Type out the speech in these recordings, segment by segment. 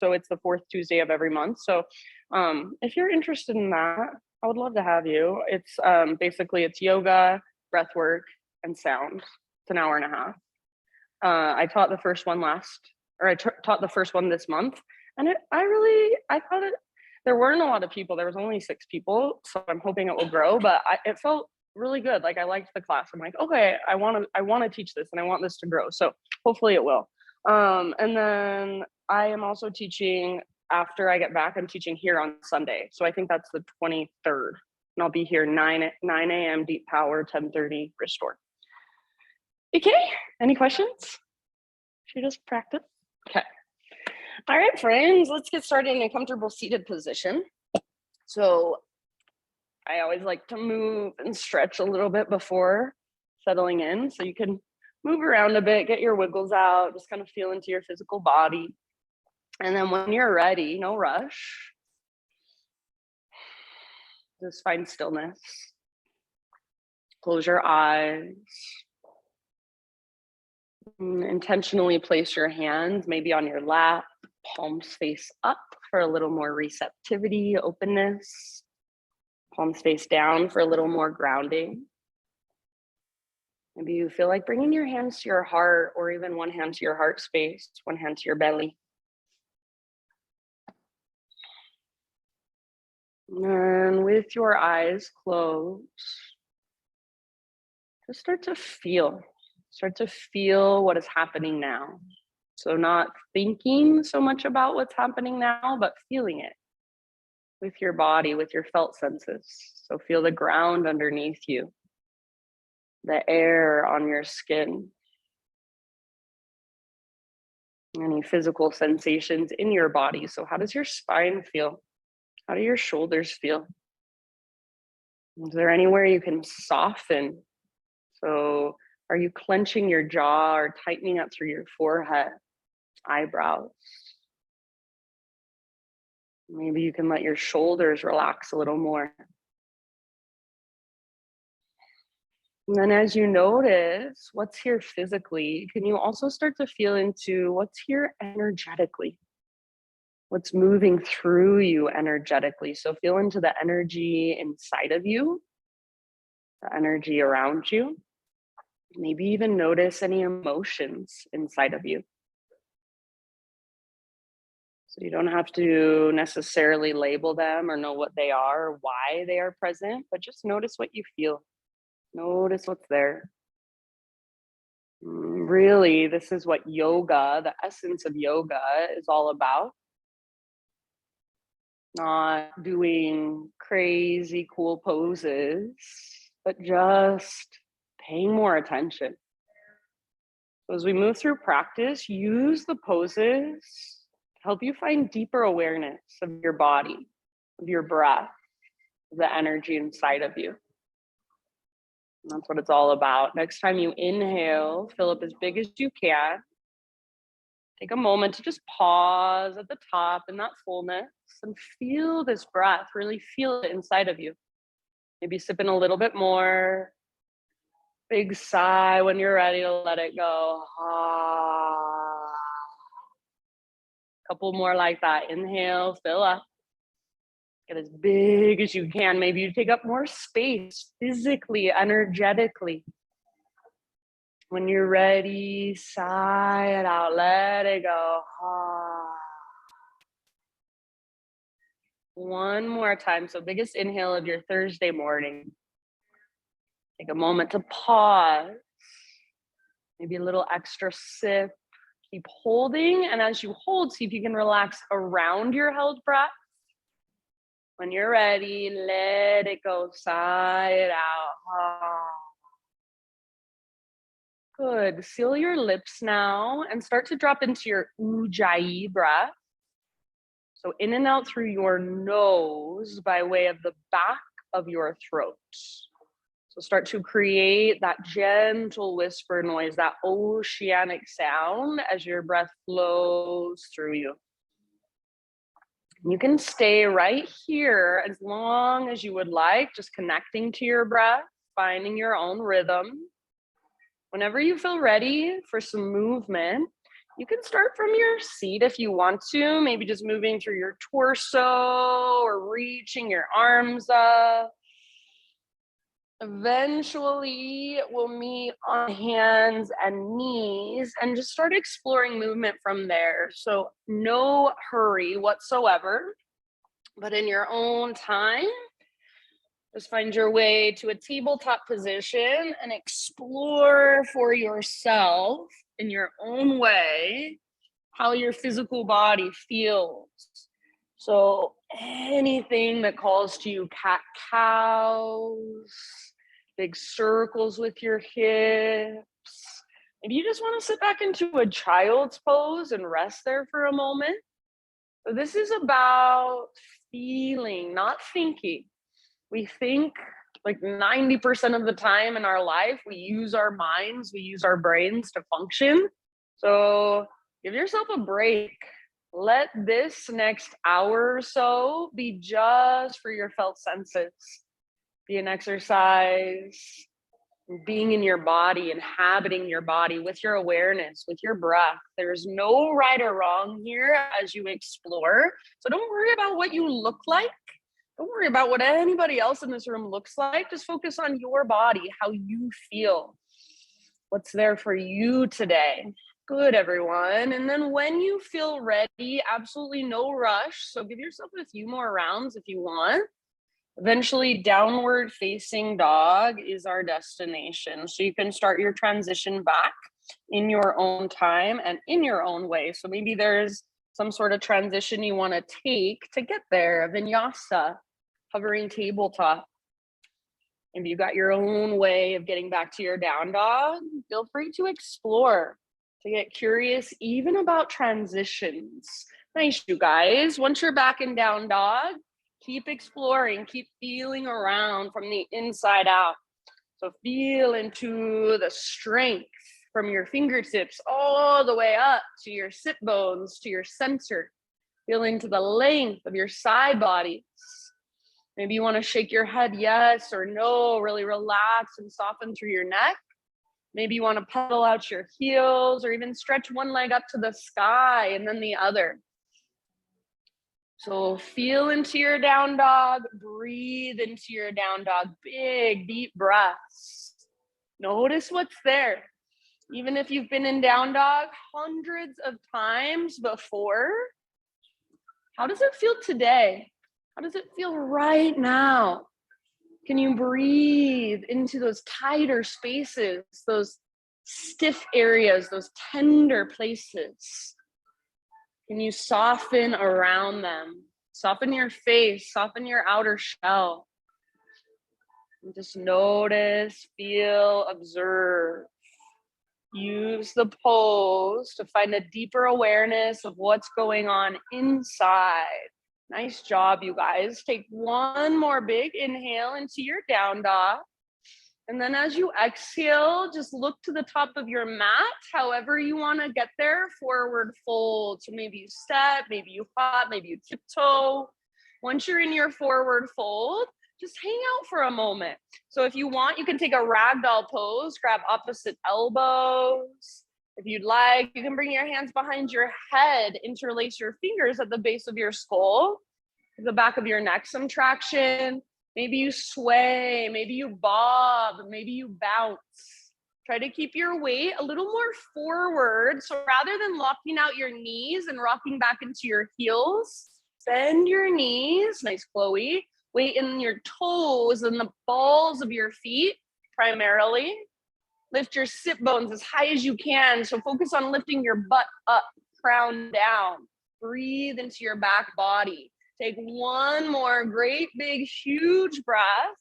So it's the fourth Tuesday of every month. So if you're interested in that, I would love to have you. It's basically it's yoga, breath work, and sound. It's an hour and a half. I taught the first one taught the first one this month, and I thought there weren't a lot of people. There was only 6 people, so I'm hoping it will grow. But it felt really good. Like I liked the class. I'm like, okay, I want to teach this, and I want this to grow. So hopefully it will. And then I am also teaching after I get back. I'm teaching here on Sunday, so I think that's the 23rd, and I'll be here 9 a.m. deep power, 10:30 restore. Okay, any questions? Should we just practice? Okay. All right, friends, let's get started in a comfortable seated position. So I always like to move and stretch a little bit before settling in. So you can move around a bit, get your wiggles out, just kind of feel into your physical body. And then when you're ready, no rush, just find stillness. Close your eyes. Intentionally place your hands maybe on your lap, palms face up for a little more receptivity, openness. Palms face down for a little more grounding. Maybe you feel like bringing your hands to your heart, or even one hand to your heart space, one hand to your belly. And with your eyes closed, just start to feel what is happening now. So not thinking so much about what's happening now, but feeling it with your body, with your felt senses. So feel the ground underneath you, the air on your skin, any physical sensations in your body. So how does your spine feel? How do your shoulders feel? Is there anywhere you can soften? So are you clenching your jaw or tightening up through your forehead, eyebrows? Maybe you can let your shoulders relax a little more. And then as you notice what's here physically, can you also start to feel into what's here energetically? What's moving through you energetically? So feel into the energy inside of you, the energy around you. Maybe even notice any emotions inside of you. So you don't have to necessarily label them or know what they are or why they are present, but just notice what you feel. Notice what's there. Really, this is what yoga, the essence of yoga, is all about. Not doing crazy cool poses, but just paying more attention. So as we move through practice, use the poses to help you find deeper awareness of your body, of your breath, of the energy inside of you. And that's what it's all about. Next time you inhale, fill up as big as you can. Take a moment to just pause at the top in that fullness and feel this breath, really feel it inside of you. Maybe sip in a little bit more. Big sigh when you're ready to let it go. Ah. Couple more like that. Inhale, fill up. Get as big as you can. Maybe you take up more space physically, energetically. When you're ready, sigh it out, let it go. Ah. One more time. So biggest inhale of your Thursday morning. Take a moment to pause. Maybe a little extra sip. Keep holding. And as you hold, see if you can relax around your held breath. When you're ready, let it go. Sigh it out. Ah. Good. Seal your lips now and start to drop into your ujjayi breath. So in and out through your nose by way of the back of your throat. So start to create that gentle whisper noise, that oceanic sound as your breath flows through you. You can stay right here as long as you would like, just connecting to your breath, finding your own rhythm. Whenever you feel ready for some movement, You can start from your seat if you want to, maybe just moving through your torso or reaching your arms up. Eventually, we'll meet on hands and knees and just start exploring movement from there. So no hurry whatsoever, but in your own time, just find your way to a tabletop position and explore for yourself in your own way how your physical body feels. So anything that calls to you, cat-cows, big circles with your hips. Maybe you just want to sit back into a child's pose and rest there for a moment. So this is about feeling, not thinking. We think like 90% of the time in our life, we use our minds, we use our brains to function. So give yourself a break. Let this next hour or so be just for your felt senses. Be an exercise, being in your body, inhabiting your body with your awareness, with your breath. There's no right or wrong here as you explore. So don't worry about what you look like. Don't worry about what anybody else in this room looks like. Just focus on your body, how you feel, what's there for you today. Good, everyone. And then when you feel ready, absolutely no rush. So give yourself a few more rounds if you want. Eventually, downward facing dog is our destination. So you can start your transition back in your own time and in your own way. So maybe there's some sort of transition you want to take to get there. A vinyasa, hovering tabletop. Maybe you got your own way of getting back to your down dog. Feel free to explore, to get curious even about transitions. Nice, you guys. Once you're back in down dog, keep exploring, keep feeling around from the inside out. So feel into the strength from your fingertips all the way up to your sit bones, to your center. Feel into the length of your side bodies. Maybe you want to shake your head yes or no, really relax and soften through your neck. Maybe you want to pedal out your heels or even stretch one leg up to the sky and then the other. So feel into your down dog, breathe into your down dog, big, deep breaths. Notice what's there. Even if you've been in down dog hundreds of times before, how does it feel today? How does it feel right now? Can you breathe into those tighter spaces, those stiff areas, those tender places? Can you soften around them? Soften your face, soften your outer shell. And just notice, feel, observe. Use the pose to find a deeper awareness of what's going on inside. Nice job, you guys. Take one more big inhale into your down dog. And then as you exhale, just look to the top of your mat, however you want to get there, forward fold. So maybe you step, maybe you hop, maybe you tiptoe. Once you're in your forward fold, just hang out for a moment. So if you want, you can take a ragdoll pose, grab opposite elbows. If you'd like, you can bring your hands behind your head, interlace your fingers at the base of your skull, the back of your neck, some traction. Maybe you sway, maybe you bob, maybe you bounce. Try to keep your weight a little more forward. So rather than locking out your knees and rocking back into your heels, bend your knees, nice Chloe. Weight in your toes and the balls of your feet primarily. Lift your sit bones as high as you can. So focus on lifting your butt up, crown down. Breathe into your back body. Take one more great big huge breath.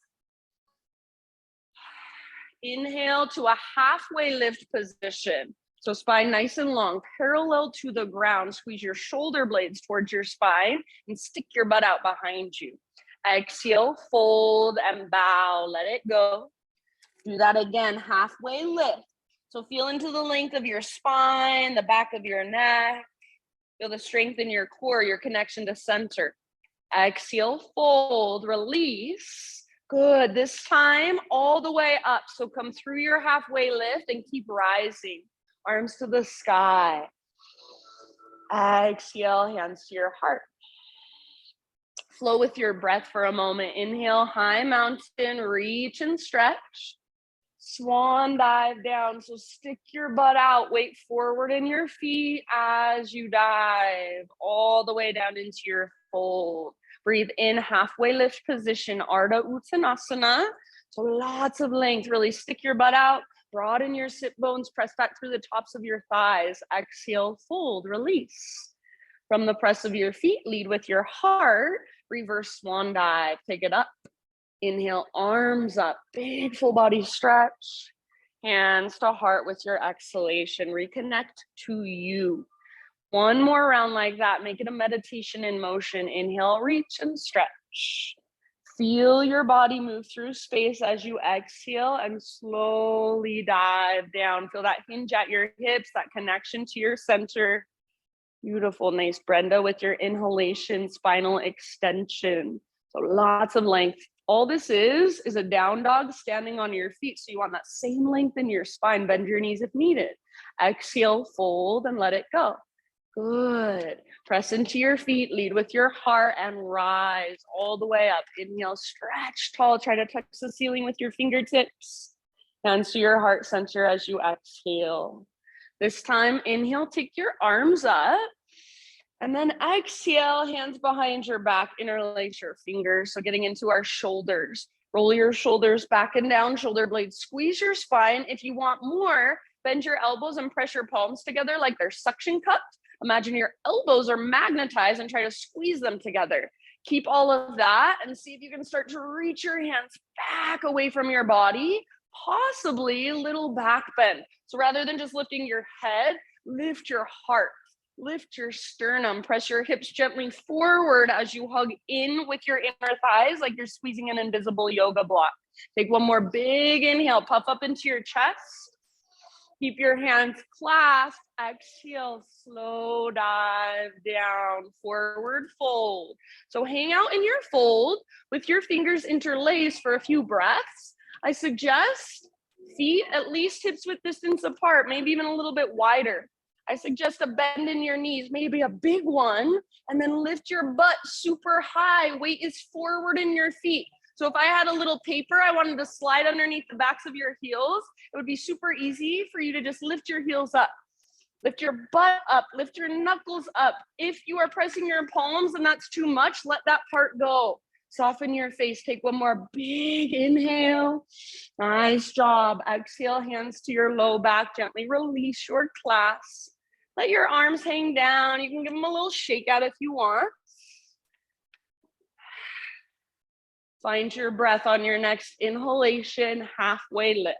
Inhale to a halfway lift position. So spine nice and long, parallel to the ground. Squeeze your shoulder blades towards your spine and stick your butt out behind you. Exhale, fold and bow, let it go. Do that again, halfway lift. So feel into the length of your spine, the back of your neck. Feel the strength in your core, your connection to center. Exhale, fold, release. Good, this time all the way up. So come through your halfway lift and keep rising. Arms to the sky. Exhale, hands to your heart. Flow with your breath for a moment. Inhale, high mountain, reach and stretch. Swan dive down. So stick your butt out, weight forward in your feet as you dive all the way down into your fold. Breathe in, halfway lift position, Ardha Uttanasana. So lots of length, really stick your butt out, broaden your sit bones, press back through the tops of your thighs. Exhale, fold, release. From the press of your feet, lead with your heart, reverse swan dive, take it up. Inhale, arms up, big full body stretch. Hands to heart with your exhalation, reconnect to you. One more round like that, make it a meditation in motion. Inhale, reach and stretch. Feel your body move through space as you exhale and slowly dive down. Feel that hinge at your hips, that connection to your center. Beautiful, nice, Brenda, with your inhalation, spinal extension. So lots of length. All this is a down dog standing on your feet. So you want that same length in your spine. Bend your knees if needed. Exhale, fold, and let it go. Good. Press into your feet, lead with your heart, and rise all the way up. Inhale, stretch tall. Try to touch the ceiling with your fingertips. Hands to your heart center as you exhale. This time, inhale, take your arms up. And then exhale, hands behind your back, interlace your fingers. So getting into our shoulders. Roll your shoulders back and down, shoulder blades. Squeeze your spine. If you want more, bend your elbows and press your palms together like they're suction cupped. Imagine your elbows are magnetized and try to squeeze them together. Keep all of that and see if you can start to reach your hands back away from your body, possibly a little back bend. So rather than just lifting your head, lift your heart. Lift your sternum, press your hips gently forward as you hug in with your inner thighs like you're squeezing an invisible yoga block. Take one more big inhale, puff up into your chest. Keep your hands clasped. Exhale, slow dive down, forward fold. So hang out in your fold with your fingers interlaced for a few breaths. I suggest feet at least hips width distance apart, maybe even a little bit wider. I suggest a bend in your knees, maybe a big one, and then lift your butt super high. Weight is forward in your feet. So if I had a little paper I wanted to slide underneath the backs of your heels, it would be super easy for you to just lift your heels up. Lift your butt up, lift your knuckles up. If you are pressing your palms and that's too much, let that part go. Soften your face. Take one more big inhale. Nice job. Exhale, hands to your low back. Gently release your clasp. Let your arms hang down. You can give them a little shake out if you want. Find your breath on your next inhalation, halfway lift.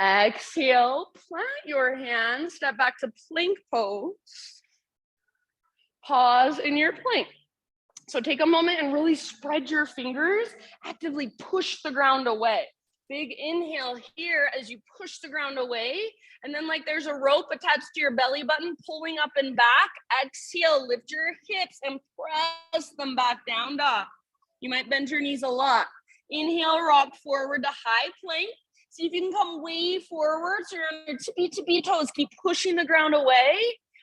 Exhale, plant your hands, step back to plank pose. Pause in your plank. So take a moment and really spread your fingers, actively push the ground away. Big inhale here as you push the ground away. And then like there's a rope attached to your belly button, pulling up and back. Exhale, lift your hips and press them back down, dog. You might bend your knees a lot. Inhale, rock forward to high plank. See if you can come way forward. So you're on your tippy toes. Keep pushing the ground away.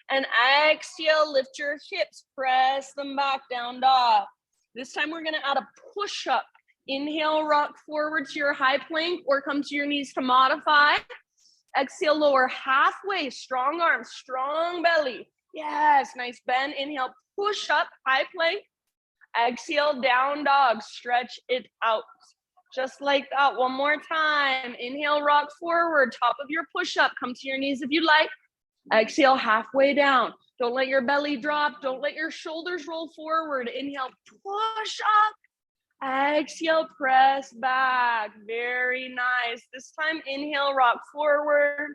And exhale, lift your hips, press them back down, dog. This time we're gonna add a push-up. Inhale, rock forward to your high plank or come to your knees to modify. Exhale, lower halfway, strong arms, strong belly. Yes, nice bend. Inhale, push up, high plank. Exhale, down dog, stretch it out. Just like that, one more time. Inhale, rock forward, top of your push-up. Come to your knees if you like. Exhale, halfway down. Don't let your belly drop. Don't let your shoulders roll forward. Inhale, push up. Exhale, press back. Very nice. This time, inhale, rock forward.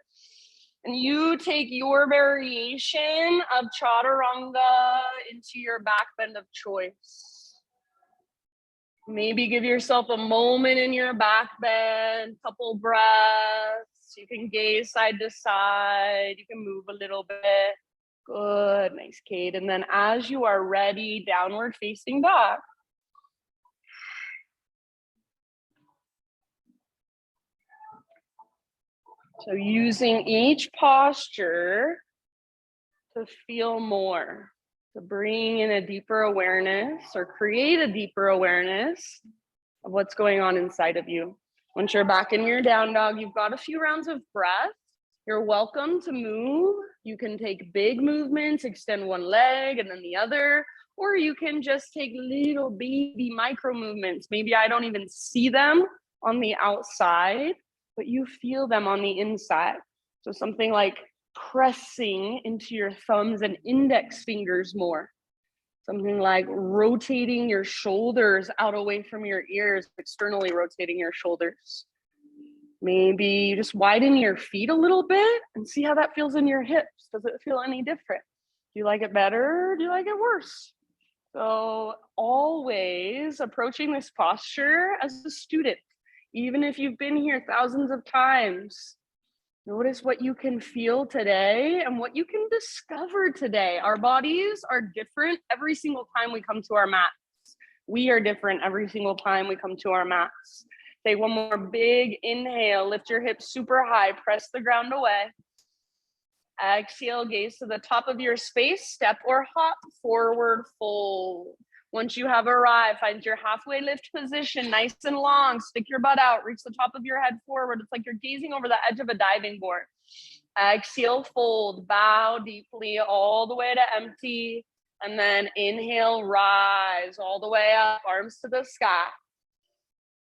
And you take your variation of Chaturanga into your back bend of choice. Maybe give yourself a moment in your back bend, couple breaths. You can gaze side to side. You can move a little bit. Good, nice, Kate. And then as you are ready, downward facing dog. So using each posture to feel more, to bring in a deeper awareness or create a deeper awareness of what's going on inside of you. Once you're back in your down dog, you've got a few rounds of breath. You're welcome to move. You can take big movements, extend one leg and then the other, or you can just take little baby micro movements. Maybe I don't even see them on the outside, but you feel them on the inside. So something like pressing into your thumbs and index fingers more. Something like rotating your shoulders out away from your ears, externally rotating your shoulders. Maybe you just widen your feet a little bit and see how that feels in your hips. Does it feel any different? Do you like it better? Do you like it worse? So always approaching this posture as a student, even if you've been here thousands of times. Notice what you can feel today and what you can discover today. Our bodies are different every single time we come to our mats. We are different every single time we come to our mats. Take one more big inhale, lift your hips super high, press the ground away. Exhale, gaze to the top of your space, step or hop, forward fold. Once you have arrived, find your halfway lift position, nice and long, stick your butt out, reach the top of your head forward. It's like you're gazing over the edge of a diving board. Exhale, fold, bow deeply all the way to empty, and then inhale, rise all the way up, arms to the sky.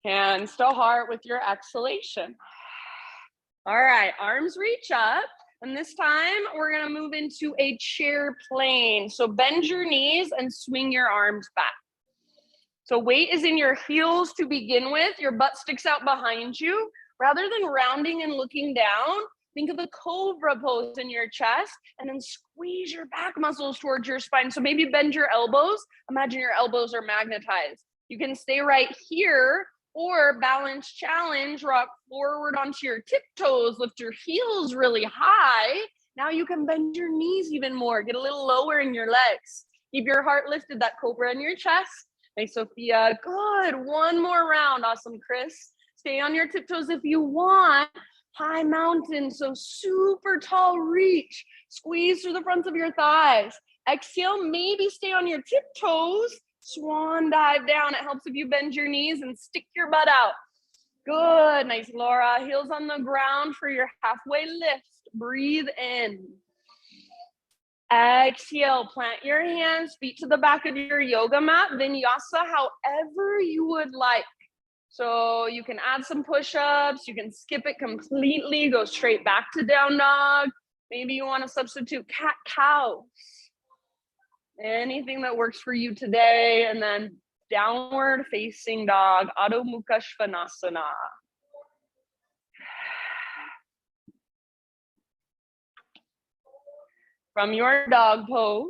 Hands to heart with your exhalation. All right, arms reach up. And this time we're gonna move into a chair plane. So bend your knees and swing your arms back. So weight is in your heels to begin with. Your butt sticks out behind you. Rather than rounding and looking down, think of a cobra pose in your chest and then squeeze your back muscles towards your spine. So maybe bend your elbows. Imagine your elbows are magnetized. You can stay right here, or balance challenge, rock forward onto your tiptoes, lift your heels really high. Now you can bend your knees even more, get a little lower in your legs. Keep your heart lifted, that cobra in your chest. Nice, Sophia. Good. One more round. Awesome, Chris. Stay on your tiptoes if you want. High mountain, so super tall reach. Squeeze through the fronts of your thighs. Exhale, maybe stay on your tiptoes. Swan dive down. It helps if you bend your knees and stick your butt out. Good. Nice, Laura. Heels on the ground for your halfway lift. Breathe in. Exhale. Plant your hands, feet to the back of your yoga mat. Vinyasa, however you would like. So you can add some push-ups. You can skip it completely. Go straight back to down dog. Maybe you want to substitute cat-cow. Anything that works for you today. And then downward facing dog, Adho Mukha Svanasana. From your dog pose,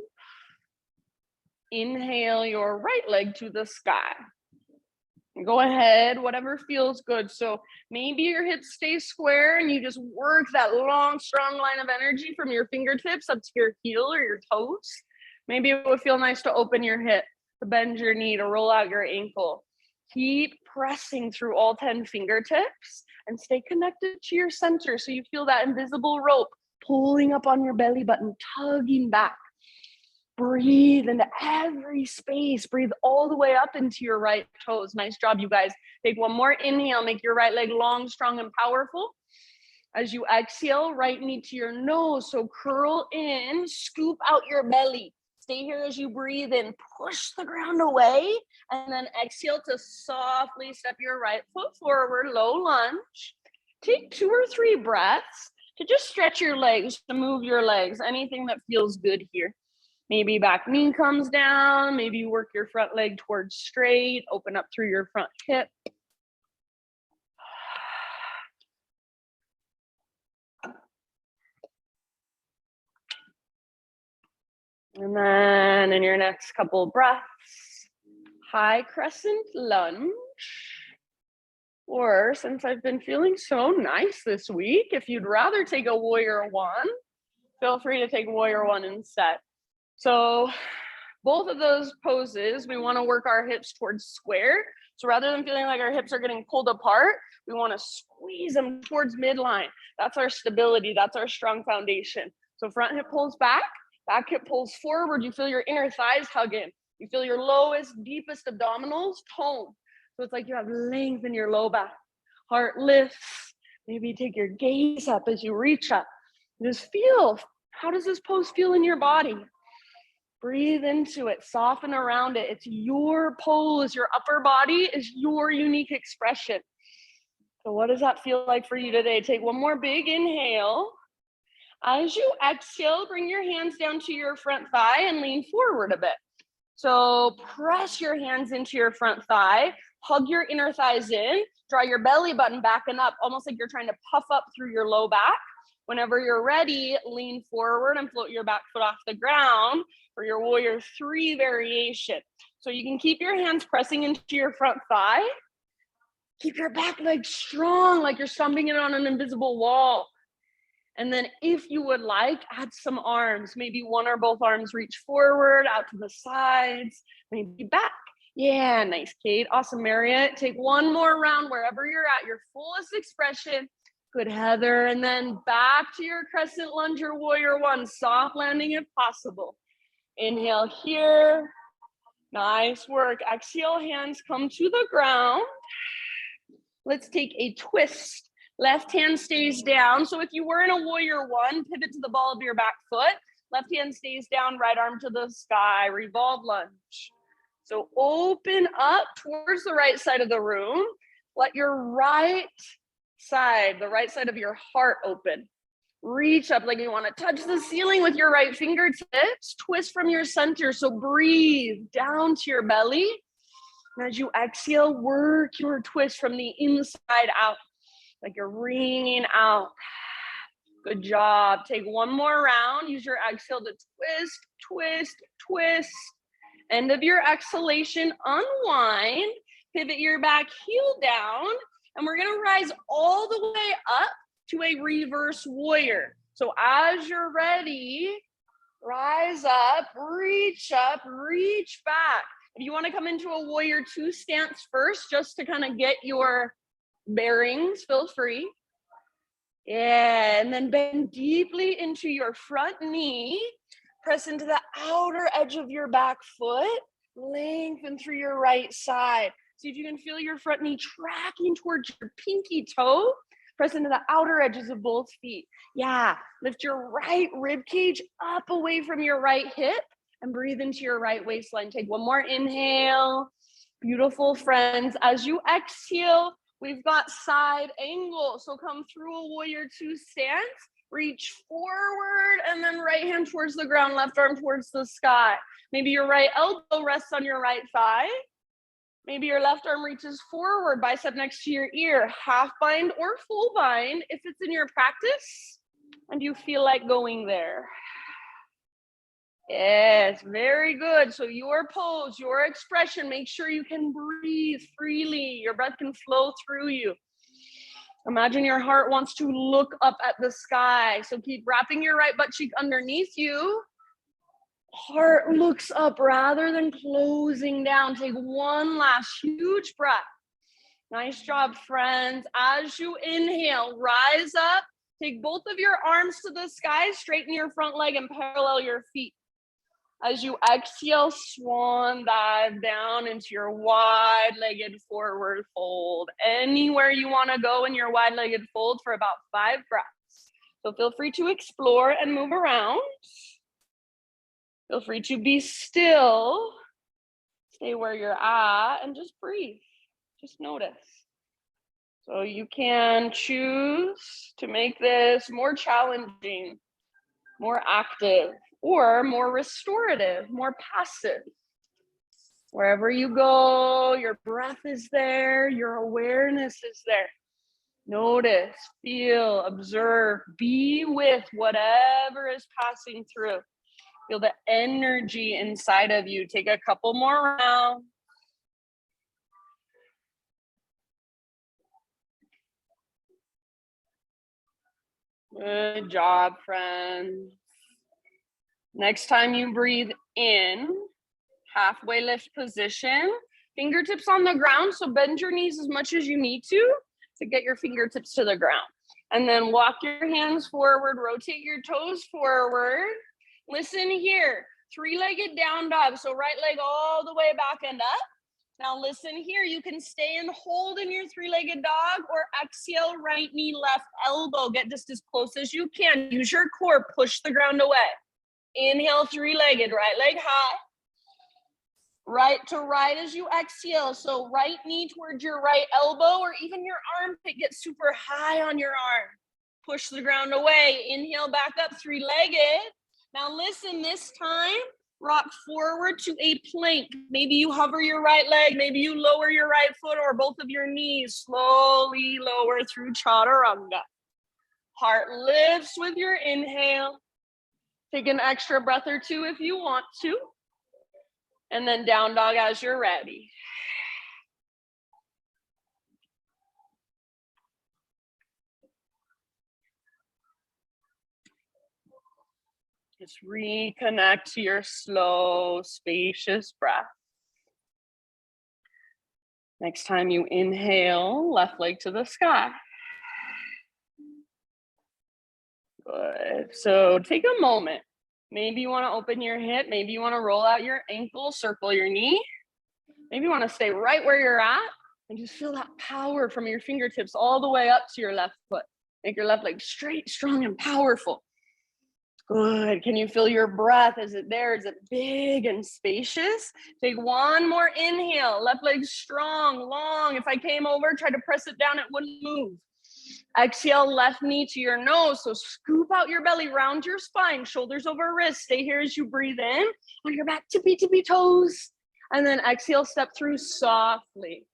inhale your right leg to the sky. Go ahead, whatever feels good. So maybe your hips stay square and you just work that long, strong line of energy from your fingertips up to your heel or your toes. Maybe it would feel nice to open your hip, to bend your knee, to roll out your ankle. Keep pressing through all 10 fingertips and stay connected to your center so you feel that invisible rope pulling up on your belly button, tugging back. Breathe into every space. Breathe all the way up into your right toes. Nice job, you guys. Take one more inhale. Make your right leg long, strong, and powerful. As you exhale, right knee to your nose. So curl in, scoop out your belly. Stay here as you breathe in, push the ground away, and then exhale to softly step your right foot forward, low lunge. Take 2 or 3 breaths to just stretch your legs, to move your legs, anything that feels good here. Maybe back knee comes down, maybe you work your front leg towards straight, open up through your front hip. And then in your next couple breaths, high crescent lunge. Or since I've been feeling so nice this week, if you'd rather take a warrior one, feel free to take warrior one instead. So both of those poses, we want to work our hips towards square. So rather than feeling like our hips are getting pulled apart, we want to squeeze them towards midline. That's our stability. That's our strong foundation. So front hip pulls back. Back hip pulls forward. You feel your inner thighs hugging. You feel your lowest, deepest abdominals tone. So it's like you have length in your low back. Heart lifts. Maybe take your gaze up as you reach up. Just feel, how does this pose feel in your body? Breathe into it, soften around it. It's your pose, your upper body is your unique expression. So what does that feel like for you today? Take one more big inhale. As you exhale, bring your hands down to your front thigh and lean forward a bit. So press your hands into your front thigh, hug your inner thighs in, draw your belly button back and up, almost like you're trying to puff up through your low back. Whenever you're ready, lean forward and float your back foot off the ground for your Warrior Three variation. So you can keep your hands pressing into your front thigh. Keep your back leg strong, like you're stomping it on an invisible wall. And then if you would like, add some arms. Maybe one or both arms reach forward, out to the sides, maybe back. Yeah, nice, Kate. Awesome, Marriott. Take one more round wherever you're at, your fullest expression. Good, Heather. And then back to your Crescent Lunge or Warrior One. Soft landing if possible. Inhale here. Nice work. Exhale, hands come to the ground. Let's take a twist. Left hand stays down. So if you were in a Warrior One, pivot to the ball of your back foot. Left hand stays down, right arm to the sky. Revolve lunge. So open up towards the right side of the room. Let your right side, the right side of your heart open. Reach up like you want to touch the ceiling with your right fingertips. Twist from your center. So breathe down to your belly. And as you exhale, work your twist from the inside out. Like you're wringing out. Good job. Take one more round. Use your exhale to twist, twist, twist. End of your exhalation, unwind. Pivot your back heel down. And we're going to rise all the way up to a reverse warrior. So as you're ready, rise up, reach back. If you want to come into a Warrior Two stance first, just to kind of get your bearings, feel free. Yeah, and then bend deeply into your front knee. Press into the outer edge of your back foot. Lengthen through your right side. See if you can feel your front knee tracking towards your pinky toe. Press into the outer edges of both feet. Yeah, lift your right rib cage up away from your right hip and breathe into your right waistline. Take one more inhale. Beautiful, friends. As you exhale, we've got side angle. So come through a Warrior Two stance, reach forward, and then right hand towards the ground, left arm towards the sky. Maybe your right elbow rests on your right thigh. Maybe your left arm reaches forward, bicep next to your ear, half bind or full bind if it's in your practice and you feel like going there. Yes, very good. So your pose, your expression, make sure you can breathe freely. Your breath can flow through you. Imagine your heart wants to look up at the sky. So keep wrapping your right butt cheek underneath you. Heart looks up rather than closing down. Take one last huge breath. Nice job, friends. As you inhale, rise up. Take both of your arms to the sky. Straighten your front leg and parallel your feet. As you exhale, swan dive down into your wide-legged forward fold. Anywhere you want to go in your wide-legged fold for about 5 breaths. So feel free to explore and move around. Feel free to be still. Stay where you're at and just breathe. Just notice. So you can choose to make this more challenging, more active, or more restorative, more passive. Wherever you go, your breath is there, your awareness is there. Notice, feel, observe, be with whatever is passing through. Feel the energy inside of you. Take a couple more rounds. Good job, friends. Next time you breathe in, halfway lift position, fingertips on the ground. So bend your knees as much as you need to get your fingertips to the ground. And then walk your hands forward, rotate your toes forward. Listen here, three-legged down dog. So right leg all the way back and up. Now listen here, you can stay and hold in your three-legged dog or exhale, right knee, left elbow. Get just as close as you can. Use your core, push the ground away. Inhale, three-legged, right leg high. Right to right as you exhale. So right knee towards your right elbow or even your armpit gets super high on your arm. Push the ground away. Inhale, back up, three-legged. Now listen, this time, rock forward to a plank. Maybe you hover your right leg, maybe you lower your right foot or both of your knees. Slowly lower through Chaturanga. Heart lifts with your inhale. Take an extra breath or two if you want to. And then down dog as you're ready. Just reconnect to your slow, spacious breath. Next time you inhale, left leg to the sky. Good. So take a moment. Maybe you want to open your hip. Maybe you want to roll out your ankle, circle your knee. Maybe you want to stay right where you're at and just feel that power from your fingertips all the way up to your left foot. Make your left leg straight, strong, and powerful. Good. Can you feel your breath? Is it there? Is it big and spacious? Take one more inhale. Left leg strong, long. If I came over, try to press it down, it wouldn't move. Exhale, left knee to your nose. So scoop out your belly, round your spine, shoulders over wrists. Stay here as you breathe in. On your back, tippy toes. And then exhale, step through softly.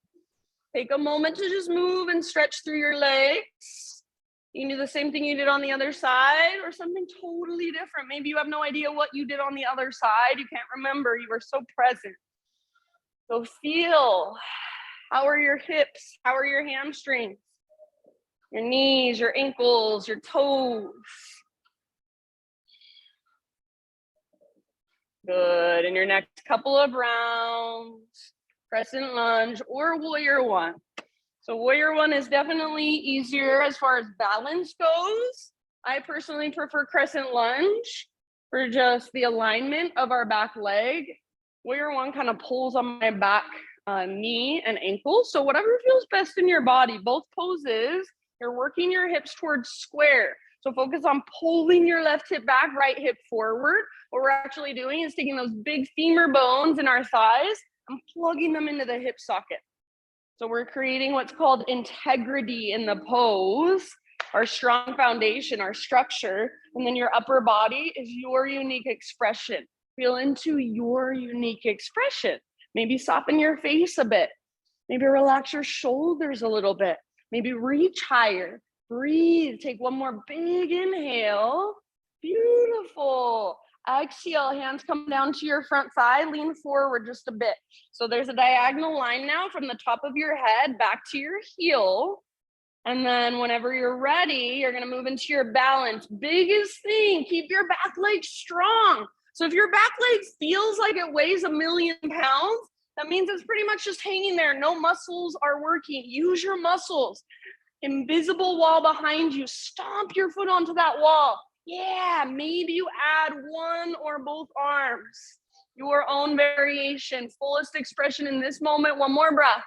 Take a moment to just move and stretch through your legs. You can do the same thing you did on the other side or something totally different. Maybe you have no idea what you did on the other side. You can't remember. You were so present. So feel, how are your hips? How are your hamstrings? Your knees, your ankles, your toes. Good. In your next couple of rounds, Crescent Lunge or Warrior One. So Warrior One is definitely easier as far as balance goes. I personally prefer Crescent Lunge for just the alignment of our back leg. Warrior One kind of pulls on my back knee and ankle. So whatever feels best in your body, both poses, you're working your hips towards square. So focus on pulling your left hip back, right hip forward. What we're actually doing is taking those big femur bones in our thighs and plugging them into the hip socket. So we're creating what's called integrity in the pose, our strong foundation, our structure, and then your upper body is your unique expression. Feel into your unique expression. Maybe soften your face a bit. Maybe relax your shoulders a little bit. Maybe reach higher. Breathe. Take one more big inhale. Beautiful. Exhale, hands come down to your front thigh, lean forward just a bit. So there's a diagonal line now from the top of your head back to your heel. And then whenever you're ready, you're gonna move into your balance. Biggest thing, keep your back leg strong. So if your back leg feels like it weighs 1,000,000 pounds, that means it's pretty much just hanging there. No muscles are working. Use your muscles. Invisible wall behind you. Stomp your foot onto that wall. Yeah, maybe you add one or both arms. Your own variation, fullest expression in this moment. One more breath.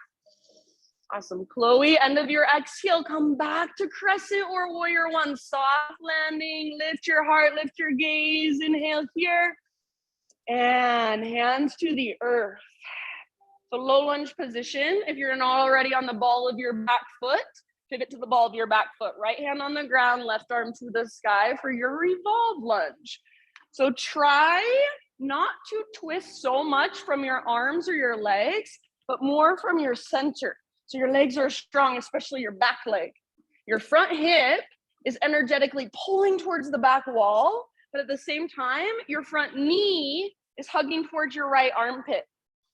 Awesome, Chloe. End of your exhale, come back to Crescent or Warrior One. Soft landing, lift your heart, lift your gaze. Inhale here. And hands to the earth. So low lunge position. If you're not already on the ball of your back foot, pivot to the ball of your back foot. Right hand on the ground, left arm to the sky for your revolve lunge. So try not to twist so much from your arms or your legs, but more from your center. So your legs are strong, especially your back leg. Your front hip is energetically pulling towards the back wall, but at the same time, your front knee is hugging towards your right armpit.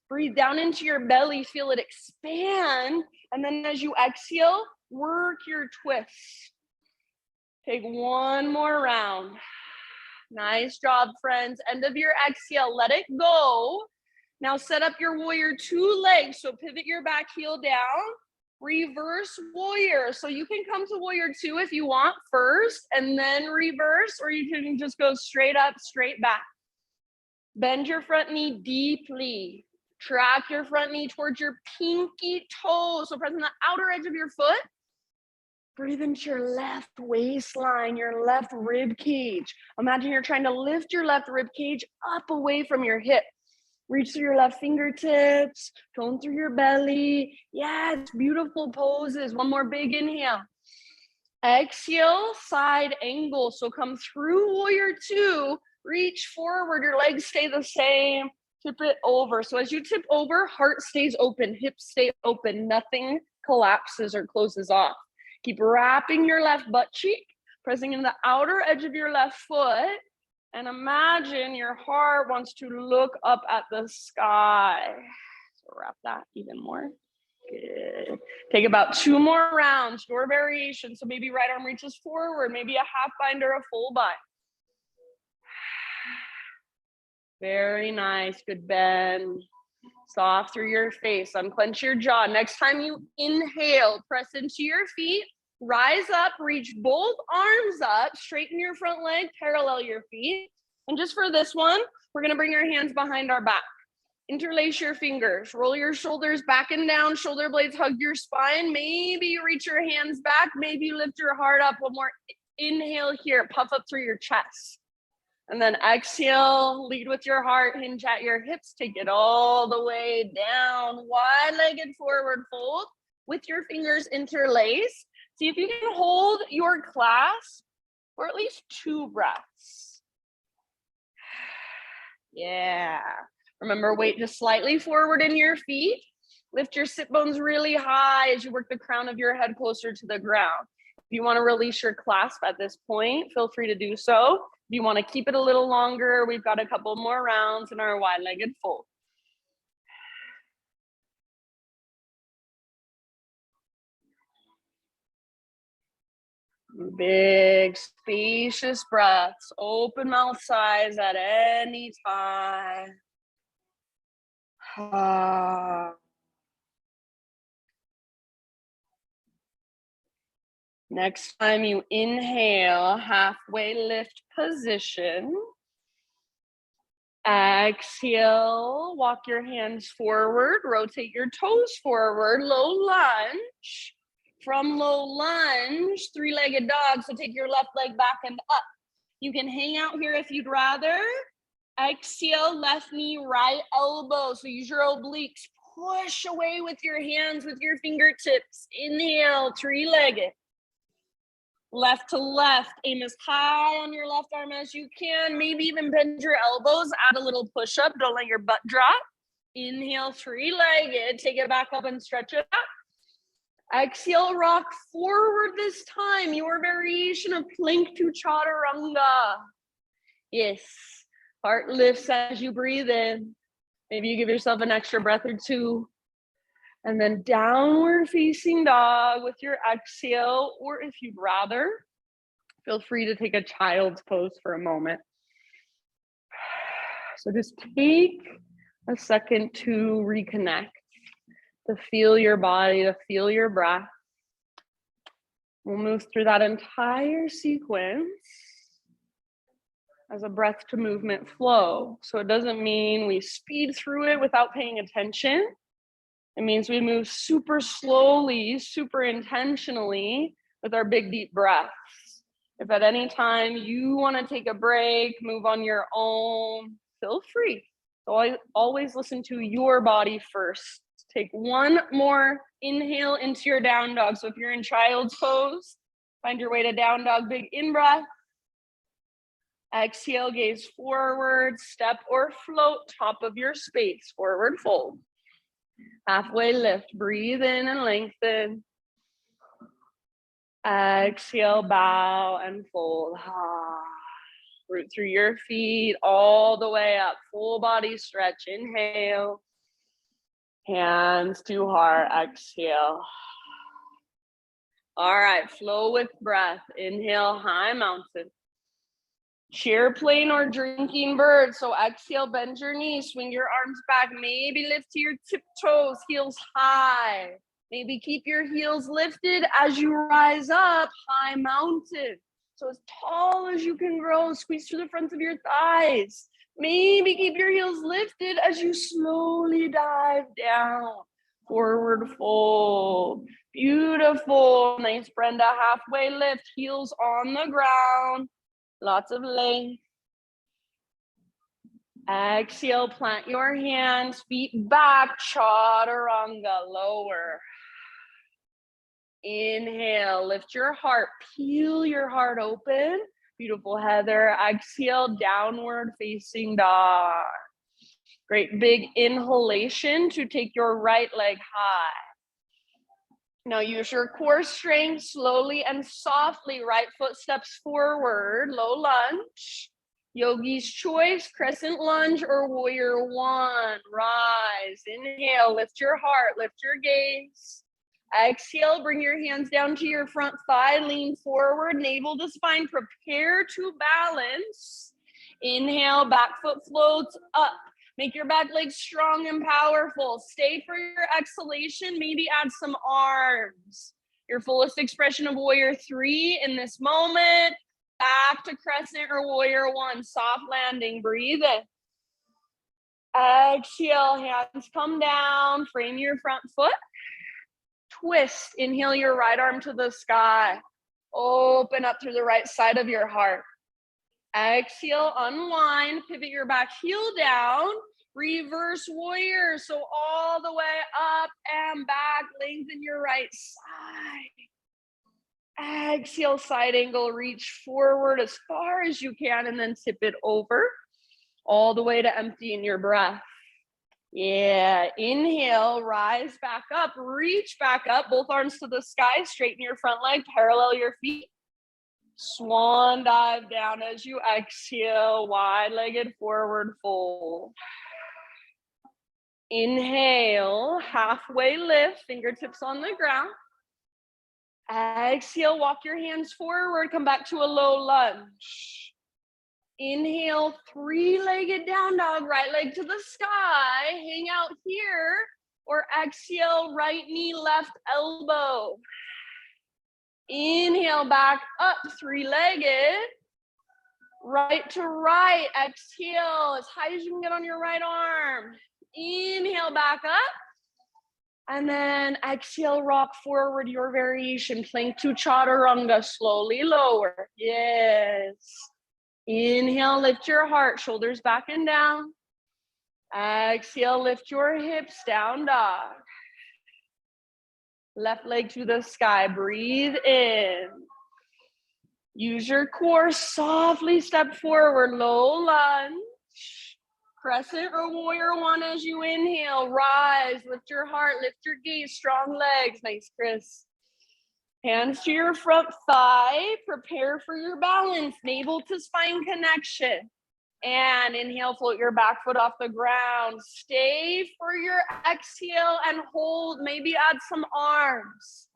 Breathe down into your belly, feel it expand. And then as you exhale, work your twists. Take one more round. Nice job, friends. End of your exhale, let it go. Now set up your Warrior Two legs. So pivot your back heel down. Reverse warrior. So you can come to warrior two if you want first and then reverse, or you can just go straight up, straight back. Bend your front knee deeply. Track your front knee towards your pinky toe. So pressing the outer edge of your foot. Breathe into your left waistline, your left rib cage. Imagine you're trying to lift your left rib cage up away from your hip. Reach through your left fingertips, tone through your belly. Yes, beautiful poses. One more big inhale. Exhale, side angle. So come through warrior two, reach forward, your legs stay the same, tip it over. So as you tip over, heart stays open, hips stay open, nothing collapses or closes off. Keep wrapping your left butt cheek, pressing in the outer edge of your left foot, and imagine your heart wants to look up at the sky. So wrap that even more. Good. Take about 2 more rounds, your variation. So maybe right arm reaches forward, maybe a half bind or a full bind. Very nice, good bend. Soft through your face, unclench your jaw. Next time you inhale, press into your feet, rise up, reach both arms up, straighten your front leg, parallel your feet. And just for this one, we're gonna bring our hands behind our back. Interlace your fingers, roll your shoulders back and down, shoulder blades hug your spine. Maybe you reach your hands back, maybe you lift your heart up. One more inhale here, puff up through your chest. And then exhale, lead with your heart, hinge at your hips, take it all the way down, wide-legged forward fold with your fingers interlace. See if you can hold your clasp for at least 2 breaths. Yeah. Remember, weight just slightly forward in your feet. Lift your sit bones really high as you work the crown of your head closer to the ground. If you want to release your clasp at this point, feel free to do so. If you want to keep it a little longer, we've got a couple more rounds in our wide-legged fold. Big, spacious breaths, open mouth size at any time. Next time you inhale, halfway lift position. Exhale, walk your hands forward, rotate your toes forward, low lunge. From low lunge, 3-legged dog, so take your left leg back and up. You can hang out here if you'd rather. Exhale, left knee, right elbow, so use your obliques. Push away with your hands, with your fingertips. Inhale, 3-legged. Left to left, aim as high on your left arm as you can. Maybe even bend your elbows, add a little push-up. Don't let your butt drop. Inhale, 3-legged. Take it back up and stretch it out. Exhale, rock forward this time. Your variation of plank to Chaturanga. Yes, heart lifts as you breathe in. Maybe you give yourself an extra breath or 2. And then downward facing dog with your exhale, or if you'd rather, feel free to take a child's pose for a moment. So just take a second to reconnect, to feel your body, to feel your breath. We'll move through that entire sequence as a breath to movement flow. So it doesn't mean we speed through it without paying attention. It means we move super slowly, super intentionally with our big deep breaths. If at any time you want to take a break, move on your own, feel free. So always listen to your body first. Take one more inhale into your down dog. So if you're in child's pose, find your way to down dog, big in-breath. Exhale, gaze forward, step or float, top of your space, forward fold. Halfway lift, breathe in and lengthen. Exhale, bow and fold. Root through your feet all the way up, full body stretch. Inhale, hands to heart, exhale. All right, flow with breath. Inhale, high mountain. Chair plane or drinking bird. So exhale, bend your knees, swing your arms back, maybe lift to your tiptoes, heels high. Maybe keep your heels lifted as you rise up, high mountain. So as tall as you can grow, squeeze through the fronts of your thighs. Maybe keep your heels lifted as you slowly dive down. Forward fold. Beautiful. Nice, Brenda. Halfway lift, heels on the ground. Lots of length. Exhale, plant your hands, feet back, Chaturanga, lower. Inhale, lift your heart, peel your heart open. Beautiful, Heather. Exhale, downward facing dog. Great big inhalation to take your right leg high. Now use your core strength, slowly and softly, right foot steps forward, low lunge. Yogi's choice, crescent lunge or warrior one. Rise, inhale, lift your heart, lift your gaze. Exhale, bring your hands down to your front thigh, lean forward, navel to spine, prepare to balance. Inhale, back foot floats up. Make your back legs strong and powerful. Stay for your exhalation, maybe add some arms. Your fullest expression of warrior three in this moment. Back to crescent or warrior one, soft landing, breathe in. Exhale, hands come down, frame your front foot. Twist, inhale your right arm to the sky. Open up through the right side of your heart. Exhale, unwind, pivot your back heel down, reverse warrior. So all the way up and back, lengthen your right side. Exhale, side angle, reach forward as far as you can and then tip it over all the way to empty in your breath. Yeah, inhale, rise back up, reach back up, both arms to the sky, straighten your front leg, parallel your feet. Swan dive down as you exhale, wide-legged forward fold. Inhale, halfway lift, fingertips on the ground. Exhale, walk your hands forward, come back to a low lunge. Inhale, three-legged down dog, right leg to the sky, hang out here, or exhale, right knee, left elbow. Inhale, back up, three-legged, right to right, exhale, as high as you can get on your right arm. Inhale, back up, and then exhale, rock forward, your variation, plank to Chaturanga, slowly lower, yes. Inhale, lift your heart, shoulders back and down. Exhale, lift your hips, down dog. Left leg to the sky, breathe in. Use your core, softly step forward, low lunge. Crescent or warrior one as you inhale, rise, lift your heart, lift your gaze, strong legs, nice, Chris. Hands to your front thigh, prepare for your balance, navel to spine connection. And inhale, float your back foot off the ground. Stay for your exhale and hold, maybe add some arms.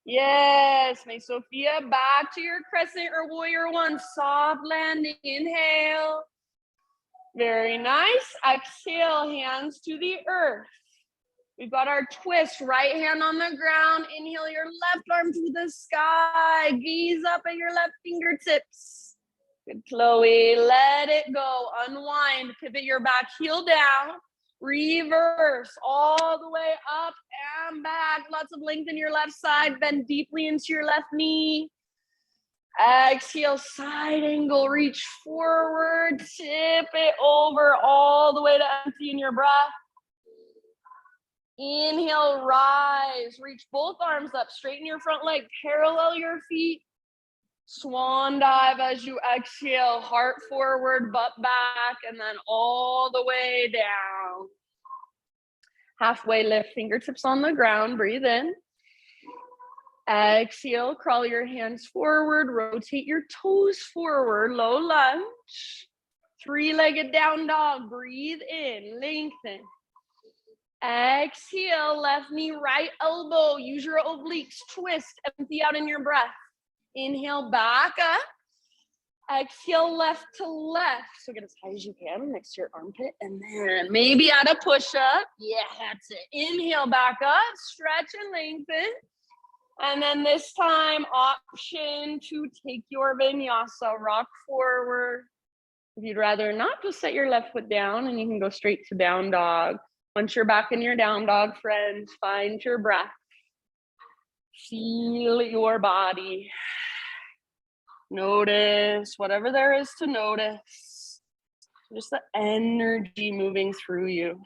Yes, my Sophia, back to your crescent or warrior one, soft landing, inhale. Very nice, exhale, hands to the earth. We've got our twist, right hand on the ground. Inhale your left arm to the sky. Gaze up at your left fingertips. Good, Chloe. Let it go. Unwind. Pivot your back heel down. Reverse all the way up and back. Lots of length in your left side. Bend deeply into your left knee. Exhale, side angle. Reach forward. Tip it over all the way to empty in your breath. Inhale, rise, reach both arms up, straighten your front leg, parallel your feet. Swan dive as you exhale, heart forward, butt back, and then all the way down. Halfway lift, fingertips on the ground, breathe in. Exhale, crawl your hands forward, rotate your toes forward, low lunge. Three-legged down dog, breathe in, lengthen. Exhale, left knee, right elbow. Use your obliques, twist, empty out in your breath. Inhale, back up. Exhale, left to left. So get as high as you can next to your armpit, and then maybe add a push-up. Yeah, that's it. Inhale, back up, stretch and lengthen. And then this time, option to take your vinyasa, rock forward. If you'd rather not, just set your left foot down and you can go straight to down dog. Once you're back in your down dog, friends, find your breath. Feel your body. Notice whatever there is to notice. Just the energy moving through you.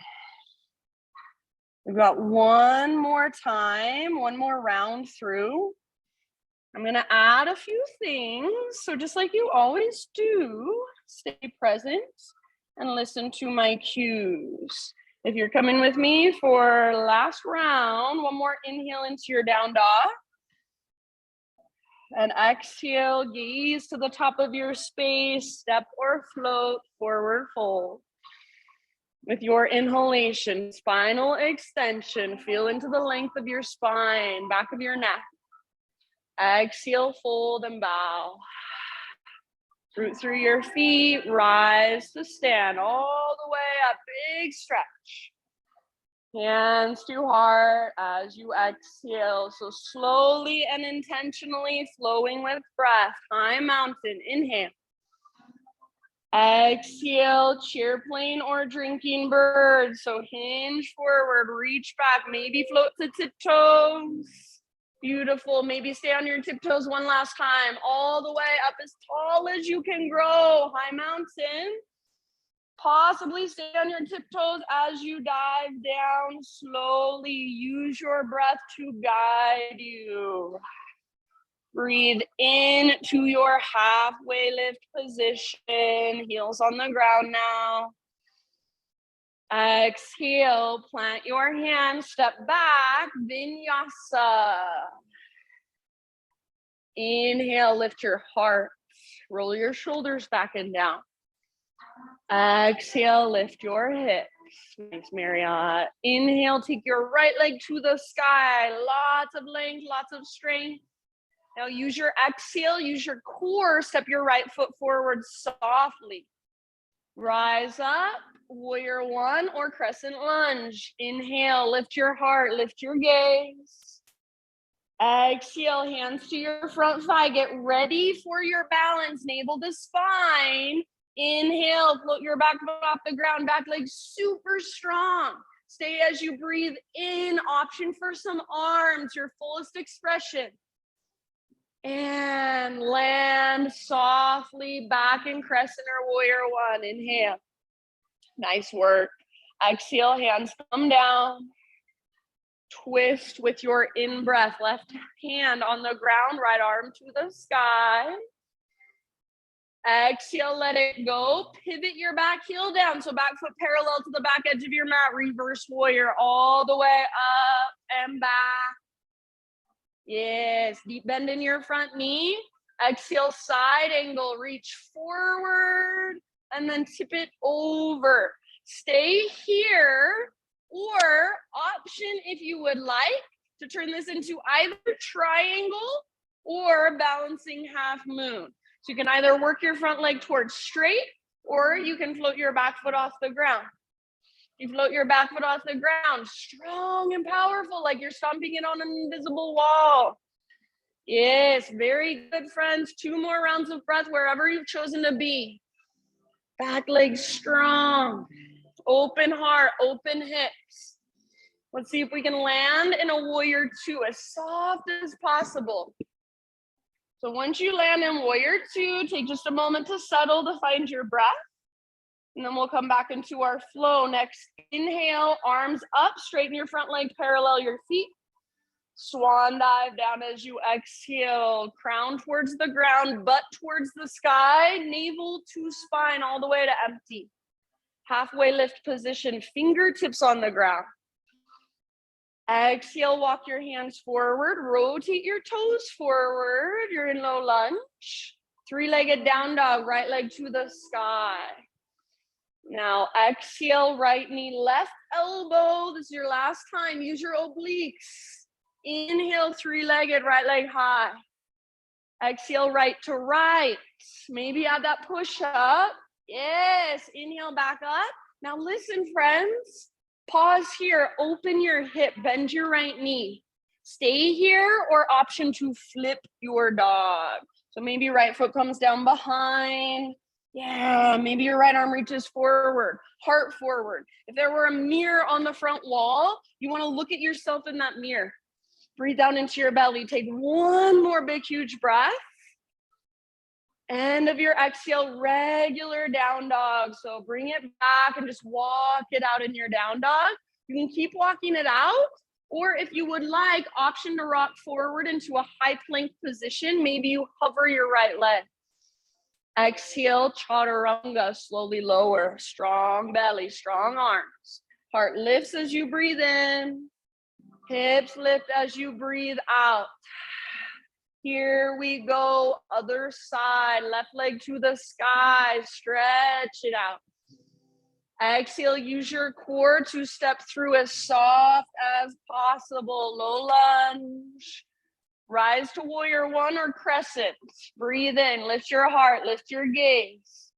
We've got one more time, one more round through. I'm gonna add a few things. So just like you always do, stay present and listen to my cues. If you're coming with me for last round, one more inhale into your down dog. And exhale, gaze to the top of your space, step or float, forward fold. With your inhalation, spinal extension, feel into the length of your spine, back of your neck. Exhale, fold and bow. Root through your feet, rise to stand all the way up, big stretch. Hands to heart as you exhale. So slowly and intentionally flowing with breath. High mountain, inhale. Exhale, chair plane or drinking bird. So hinge forward, reach back, maybe float to tiptoes. Beautiful. Maybe stay on your tiptoes one last time. All the way up as tall as you can grow. High mountain. Possibly stay on your tiptoes as you dive down slowly. Use your breath to guide you. Breathe in to your halfway lift position. Heels on the ground now. Exhale, plant your hands, step back, vinyasa. Inhale, lift your heart. Roll your shoulders back and down. Exhale, lift your hips. Thanks, Marriott. Inhale, take your right leg to the sky. Lots of length, lots of strength. Now use your exhale, use your core, step your right foot forward softly. Rise up, warrior one or crescent lunge. Inhale, lift your heart, lift your gaze. Exhale, hands to your front thigh. Get ready for your balance, navel to spine. Inhale, float your back foot off the ground, back leg super strong. Stay as you breathe in, option for some arms, your fullest expression. And land softly back in crescent or warrior one. Inhale. Nice work. Exhale, hands come down. Twist with your in-breath. Left hand on the ground, right arm to the sky. Exhale, let it go. Pivot your back heel down. So back foot parallel to the back edge of your mat. Reverse warrior all the way up and back. Yes, deep bend in your front knee. Exhale, side angle, reach forward and then tip it over. Stay here, or option if you would like to turn this into either triangle or balancing half moon. So you can either work your front leg towards straight, or you can float your back foot off the ground. You float your back foot off the ground, strong and powerful, like you're stomping it on an invisible wall. Yes, very good, friends. 2 more rounds of breath wherever you've chosen to be. Back leg strong, open heart, open hips. Let's see if we can land in a warrior two as soft as possible. So once you land in warrior two, take just a moment to settle, to find your breath. And then we'll come back into our flow. Next, inhale, arms up, straighten your front leg, parallel your feet. Swan dive down as you exhale. Crown towards the ground, butt towards the sky, navel to spine, all the way to empty. Halfway lift position, fingertips on the ground. Exhale, walk your hands forward, rotate your toes forward. You're in low lunge. 3-legged down dog, right leg to the sky. Now exhale, right knee, left elbow. This is your last time. Use your obliques. Inhale, 3-legged, right leg high. Exhale, right to right. Maybe add that push up. Yes, inhale, back up. Now listen, friends. Pause here, open your hip, bend your right knee. Stay here or option to flip your dog. So maybe right foot comes down behind. Yeah, maybe your right arm reaches forward, heart forward. If there were a mirror on the front wall, you want to look at yourself in that mirror. Breathe down into your belly. Take one more big, huge breath. End of your exhale, regular down dog. So bring it back and just walk it out in your down dog. You can keep walking it out, or if you would like, option to rock forward into a high plank position. Maybe you hover your right leg. Exhale, Chaturanga, slowly lower. Strong belly, strong arms. Heart lifts as you breathe in. Hips lift as you breathe out. Here we go, other side, left leg to the sky, stretch it out. Exhale, use your core to step through as soft as possible. Low lunge. Rise to warrior one or crescent. Breathe in, lift your heart, lift your gaze.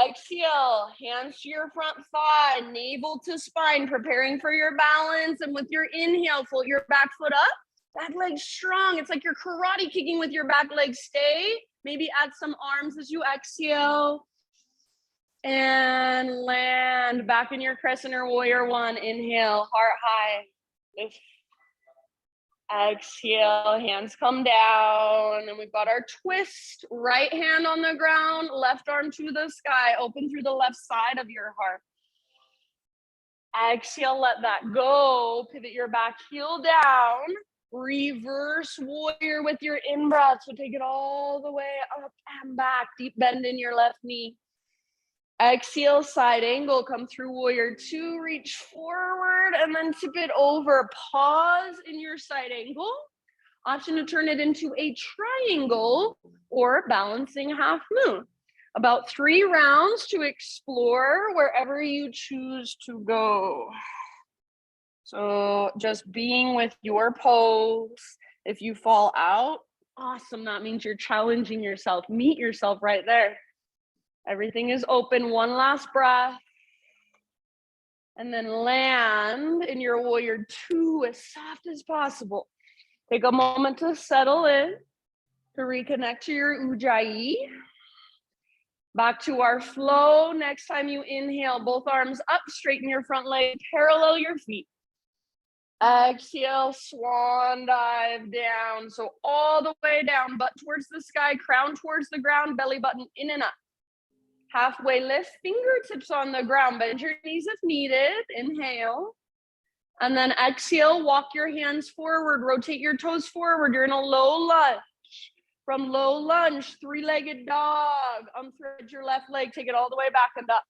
Exhale, hands to your front thigh, navel to spine, preparing for your balance. And with your inhale, float your back foot up. Back leg strong. It's like you're karate kicking with your back leg. Stay. Maybe add some arms as you exhale. And land back in your crescent or warrior one. Inhale, heart high. Lift. Exhale, hands come down. And we've got our twist. Right hand on the ground, left arm to the sky. Open through the left side of your heart. Exhale, let that go. Pivot your back heel down. Reverse warrior with your in-breath. So take it all the way up and back. Deep bend in your left knee. Exhale, side angle. Come through warrior two. Reach forward and then tip it over. Pause in your side angle. Option to turn it into a triangle or balancing half moon. About 3 rounds to explore wherever you choose to go. So just being with your pose. If you fall out, awesome. That means you're challenging yourself. Meet yourself right there. Everything is open. One last breath. And then land in your warrior two as soft as possible. Take a moment to settle in, to reconnect to your ujjayi. Back to our flow. Next time you inhale, both arms up, straighten your front leg, parallel your feet. Exhale, swan dive down. So all the way down, butt towards the sky, crown towards the ground, belly button in and up. Halfway lift, fingertips on the ground, bend your knees if needed. Inhale. And then exhale, walk your hands forward, rotate your toes forward. You're in a low lunge. From low lunge, three-legged dog. Unthread your left leg, take it all the way back and up.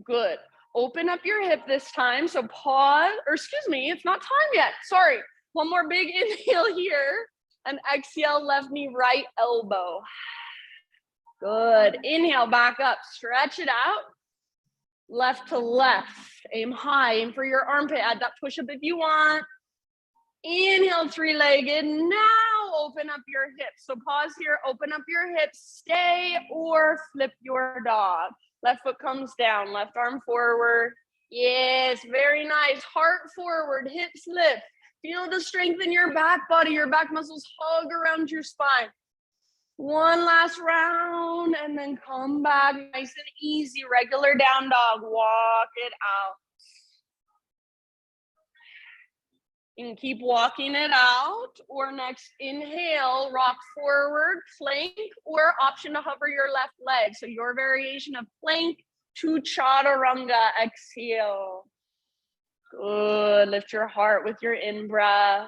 Good. Open up your hip this time. So pause, or excuse me, it's not time yet. Sorry. One more big inhale here. And exhale, left knee, right elbow. Good. Inhale, back up. Stretch it out. Left to left. Aim high. Aim for your armpit. Add that push-up if you want. Inhale, three-legged. Now open up your hips. So pause here. Open up your hips. Stay or flip your dog. Left foot comes down. Left arm forward. Yes, very nice. Heart forward. Hips lift. Feel the strength in your back body. Your back muscles hug around your spine. One last round and then come back nice and easy. Regular down dog. Walk it out. You can keep walking it out, or next inhale, rock forward, plank, or option to hover your left leg. So your variation of plank to chaturanga. Exhale. Good. Lift your heart with your in-breath.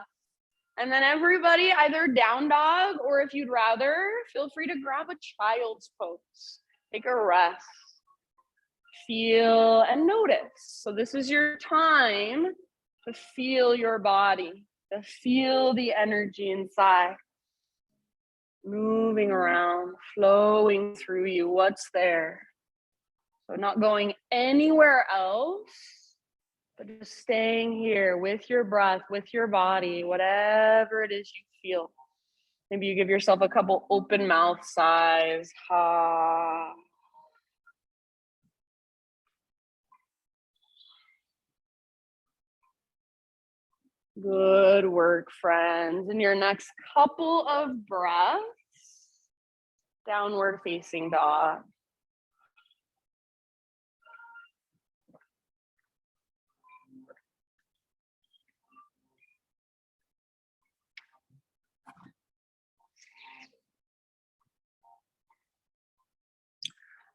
And then everybody, either down dog, or if you'd rather, feel free to grab a child's pose. Take a rest. Feel and notice. So this is your time to feel your body, to feel the energy inside. Moving around, flowing through you, what's there. So not going anywhere else, but just staying here with your breath, with your body, whatever it is you feel. Maybe you give yourself a couple open mouth sighs. Ha. Good work, friends. In your next couple of breaths, downward facing dog.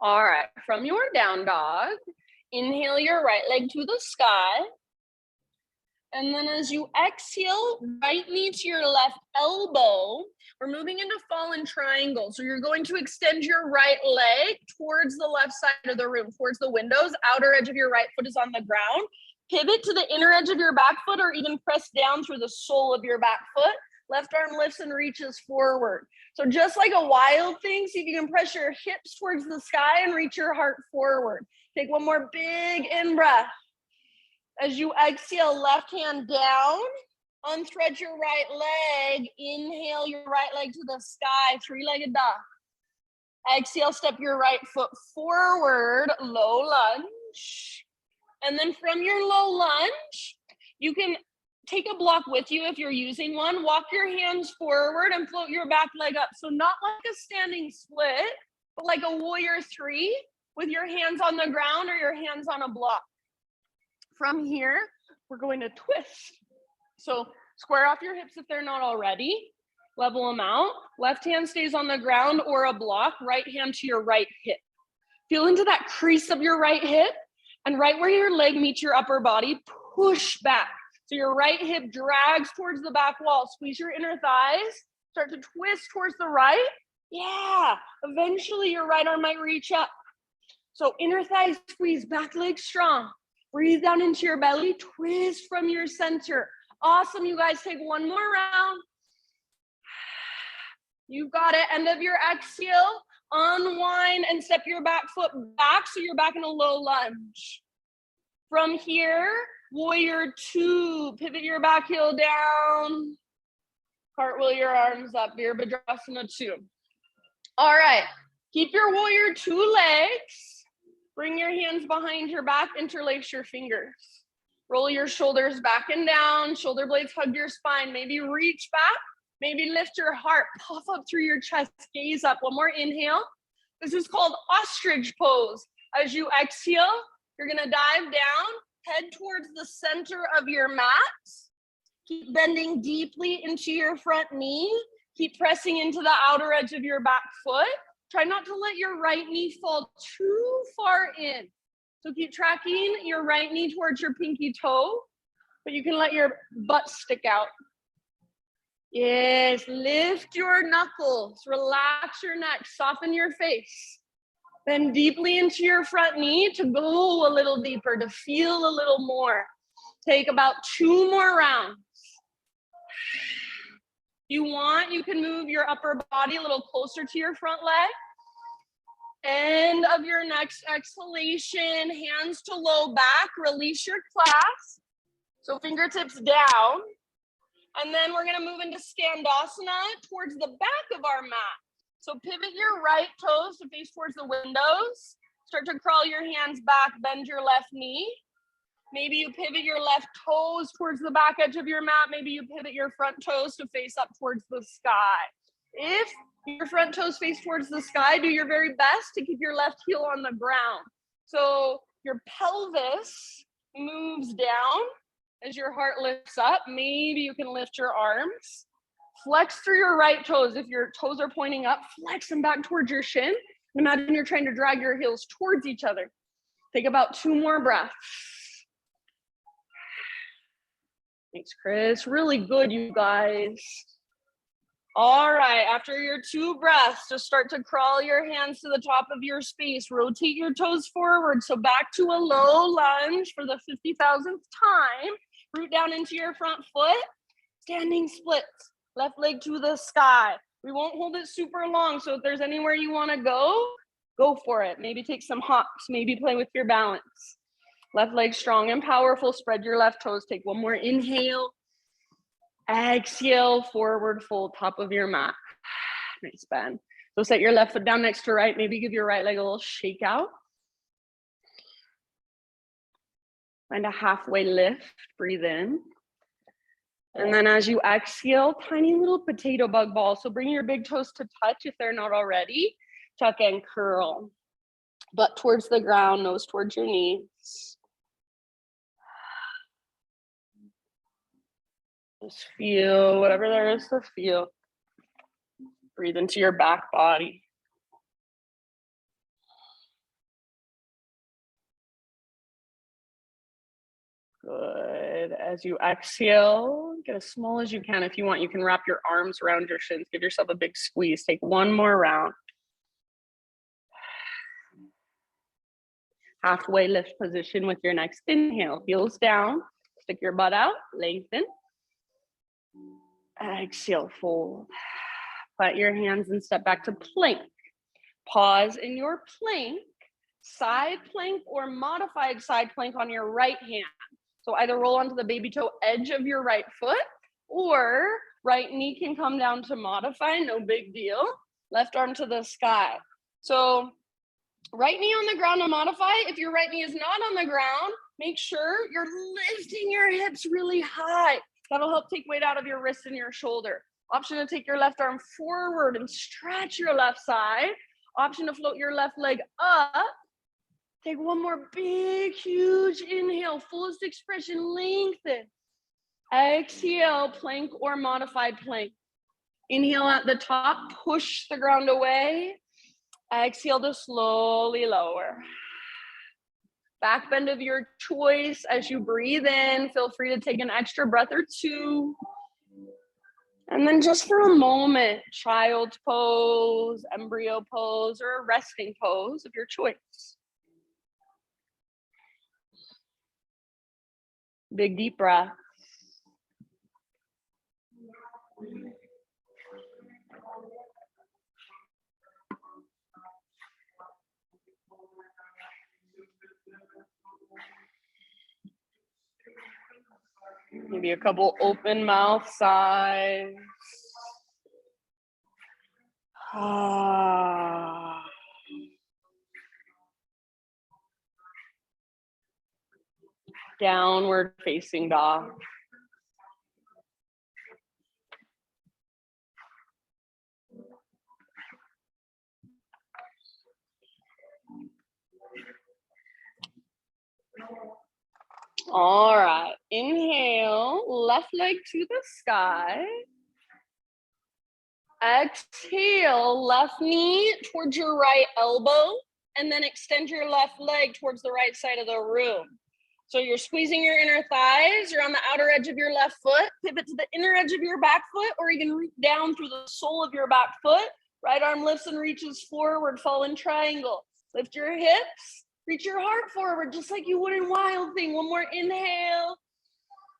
All right, from your down dog, inhale your right leg to the sky. And then as you exhale, right knee to your left elbow, we're moving into fallen triangle. So you're going to extend your right leg towards the left side of the room, towards the windows. Outer edge of your right foot is on the ground. Pivot to the inner edge of your back foot, or even press down through the sole of your back foot. Left arm lifts and reaches forward. So just like a wild thing, see if you can press your hips towards the sky and reach your heart forward. Take one more big in breath. As you exhale, left hand down, unthread your right leg, inhale your right leg to the sky, three-legged dog. Exhale, step your right foot forward, low lunge. And then from your low lunge, you can take a block with you if you're using one. Walk your hands forward and float your back leg up. So not like a standing split, but like a warrior three with your hands on the ground or your hands on a block. From here, we're going to twist. So square off your hips if they're not already. Level them out. Left hand stays on the ground or a block. Right hand to your right hip. Feel into that crease of your right hip. And right where your leg meets your upper body, push back. So your right hip drags towards the back wall. Squeeze your inner thighs. Start to twist towards the right. Yeah. Eventually your right arm might reach up. So inner thighs squeeze, back leg strong. Breathe down into your belly, twist from your center. Awesome, you guys, take one more round. You've got it, end of your exhale, unwind and step your back foot back so you're back in a low lunge. From here, warrior two, pivot your back heel down, cartwheel your arms up, Virabhadrasana 2. All right, keep your warrior two legs. Bring your hands behind your back, interlace your fingers. Roll your shoulders back and down, shoulder blades hug your spine. Maybe reach back, maybe lift your heart, puff up through your chest, gaze up. One more inhale. This is called Ostrich Pose. As you exhale, you're gonna dive down, head towards the center of your mat. Keep bending deeply into your front knee. Keep pressing into the outer edge of your back foot. Try not to let your right knee fall too far in. So keep tracking your right knee towards your pinky toe, but you can let your butt stick out. Yes, lift your knuckles, relax your neck, soften your face. Bend deeply into your front knee to go a little deeper, to feel a little more. Take about 2 more rounds. If you want, you can move your upper body a little closer to your front leg. End of your next exhalation, hands to low back, release your clasp. So fingertips down. And then we're gonna move into Scandasana towards the back of our mat. So pivot your right toes to face towards the windows. Start to crawl your hands back, bend your left knee. Maybe you pivot your left toes towards the back edge of your mat. Maybe you pivot your front toes to face up towards the sky. If your front toes face towards the sky, do your very best to keep your left heel on the ground. So your pelvis moves down as your heart lifts up. Maybe you can lift your arms. Flex through your right toes. If your toes are pointing up, flex them back towards your shin. Imagine you're trying to drag your heels towards each other. Take about 2 more breaths. Thanks, Chris. Really good, you guys. All right, after your 2 breaths, just start to crawl your hands to the top of your space. Rotate your toes forward. So back to a low lunge for the 50,000th time. Root down into your front foot. Standing splits. Left leg to the sky. We won't hold it super long. So if there's anywhere you want to go for it. Maybe take some hops. Maybe play with your balance. Left leg strong and powerful. Spread your left toes. Take one more inhale. Exhale, forward fold, top of your mat. Nice bend. So set your left foot down next to right. Maybe give your right leg a little shake out. Find a halfway lift. Breathe in. And then as you exhale, tiny little potato bug ball. So bring your big toes to touch if they're not already. Tuck and curl. Butt towards the ground, nose towards your knees. Just feel whatever there is to feel. Breathe into your back body. Good. As you exhale, get as small as you can. If you want, you can wrap your arms around your shins. Give yourself a big squeeze. Take one more round. Halfway lift position with your next inhale. Heels down. Stick your butt out. Lengthen. Exhale, fold. Put your hands and step back to plank. Pause in your plank, side plank or modified side plank on your right hand. So either roll onto the baby toe edge of your right foot, or right knee can come down to modify, no big deal. Left arm to the sky. So right knee on the ground to modify. If your right knee is not on the ground, make sure you're lifting your hips really high. That'll help take weight out of your wrist and your shoulder. Option to take your left arm forward and stretch your left side. Option to float your left leg up. Take one more big, huge inhale, fullest expression, lengthen. Exhale, plank or modified plank. Inhale at the top, push the ground away. Exhale to slowly lower. Back bend of your choice. As you breathe in, feel free to take an extra breath or two. And then just for a moment, child's pose, embryo pose, or a resting pose of your choice. Big deep breath. Maybe a couple open mouth sighs. Downward facing dog. All right, inhale, left leg to the sky. Exhale, left knee towards your right elbow, and then extend your left leg towards the right side of the room. So you're squeezing your inner thighs, you're on the outer edge of your left foot, pivot to the inner edge of your back foot, or you can reach down through the sole of your back foot. Right arm lifts and reaches forward, fall in triangle. Lift your hips, reach your heart forward, just like you would in Wild Thing. One more inhale.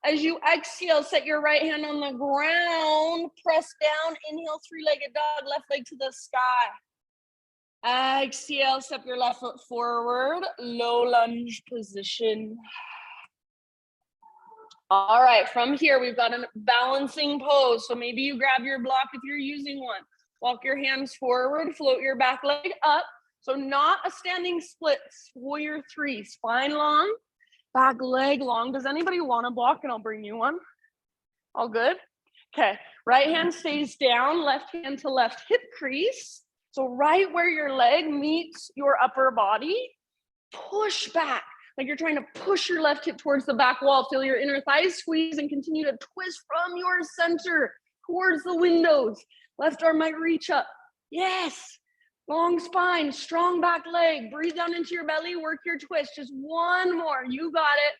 As you exhale, set your right hand on the ground, press down, inhale, three-legged dog, left leg to the sky. Exhale, step your left foot forward, low lunge position. All right, from here, we've got a balancing pose. So maybe you grab your block if you're using one. Walk your hands forward, float your back leg up. So not a standing split, warrior three, spine long, back leg long. Does anybody want a block? And I'll bring you one. All good? Okay, right hand stays down, left hand to left hip crease. So right where your leg meets your upper body, push back. Like you're trying to push your left hip towards the back wall. Feel your inner thighs squeeze and continue to twist from your center towards the windows. Left arm might reach up. Yes. Long spine, strong back leg. Breathe down into your belly, work your twist. Just one more. You got it.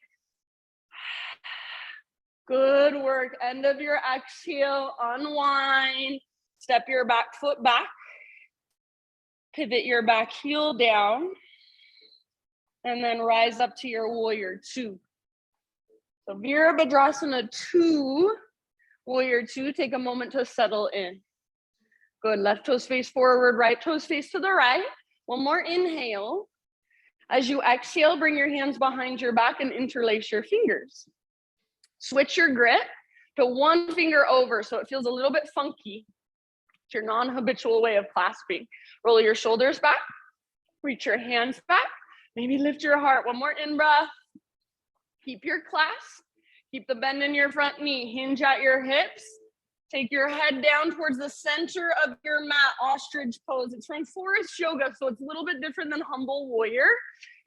Good work. End of your exhale. Unwind. Step your back foot back. Pivot your back heel down. And then rise up to your warrior two. So Virabhadrasana 2, warrior 2. Take a moment to settle in. Good, left toes face forward, right toes face to the right. One more inhale. As you exhale, bring your hands behind your back and interlace your fingers. Switch your grip to one finger over so it feels a little bit funky. It's your non-habitual way of clasping. Roll your shoulders back, reach your hands back, maybe lift your heart. One more in-breath. Keep your clasp, keep the bend in your front knee, hinge at your hips. Take your head down towards the center of your mat, Ostrich Pose. It's from Forest Yoga, so it's a little bit different than Humble Warrior.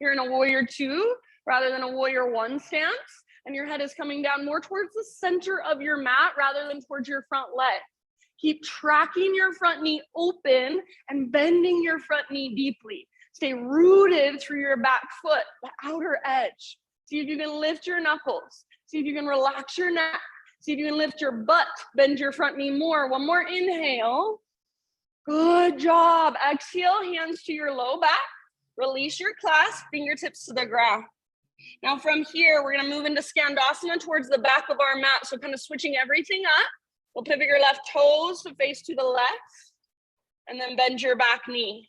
You're in a Warrior 2 rather than a Warrior 1 stance, and your head is coming down more towards the center of your mat rather than towards your front leg. Keep tracking your front knee open and bending your front knee deeply. Stay rooted through your back foot, the outer edge. See if you can lift your knuckles. See if you can relax your neck. See if you can lift your butt, bend your front knee more. One more inhale. Good job. Exhale, hands to your low back. Release your clasp, fingertips to the ground. Now from here, we're gonna move into Scandasana towards the back of our mat. So kind of switching everything up. We'll pivot your left toes to face to the left, and then bend your back knee.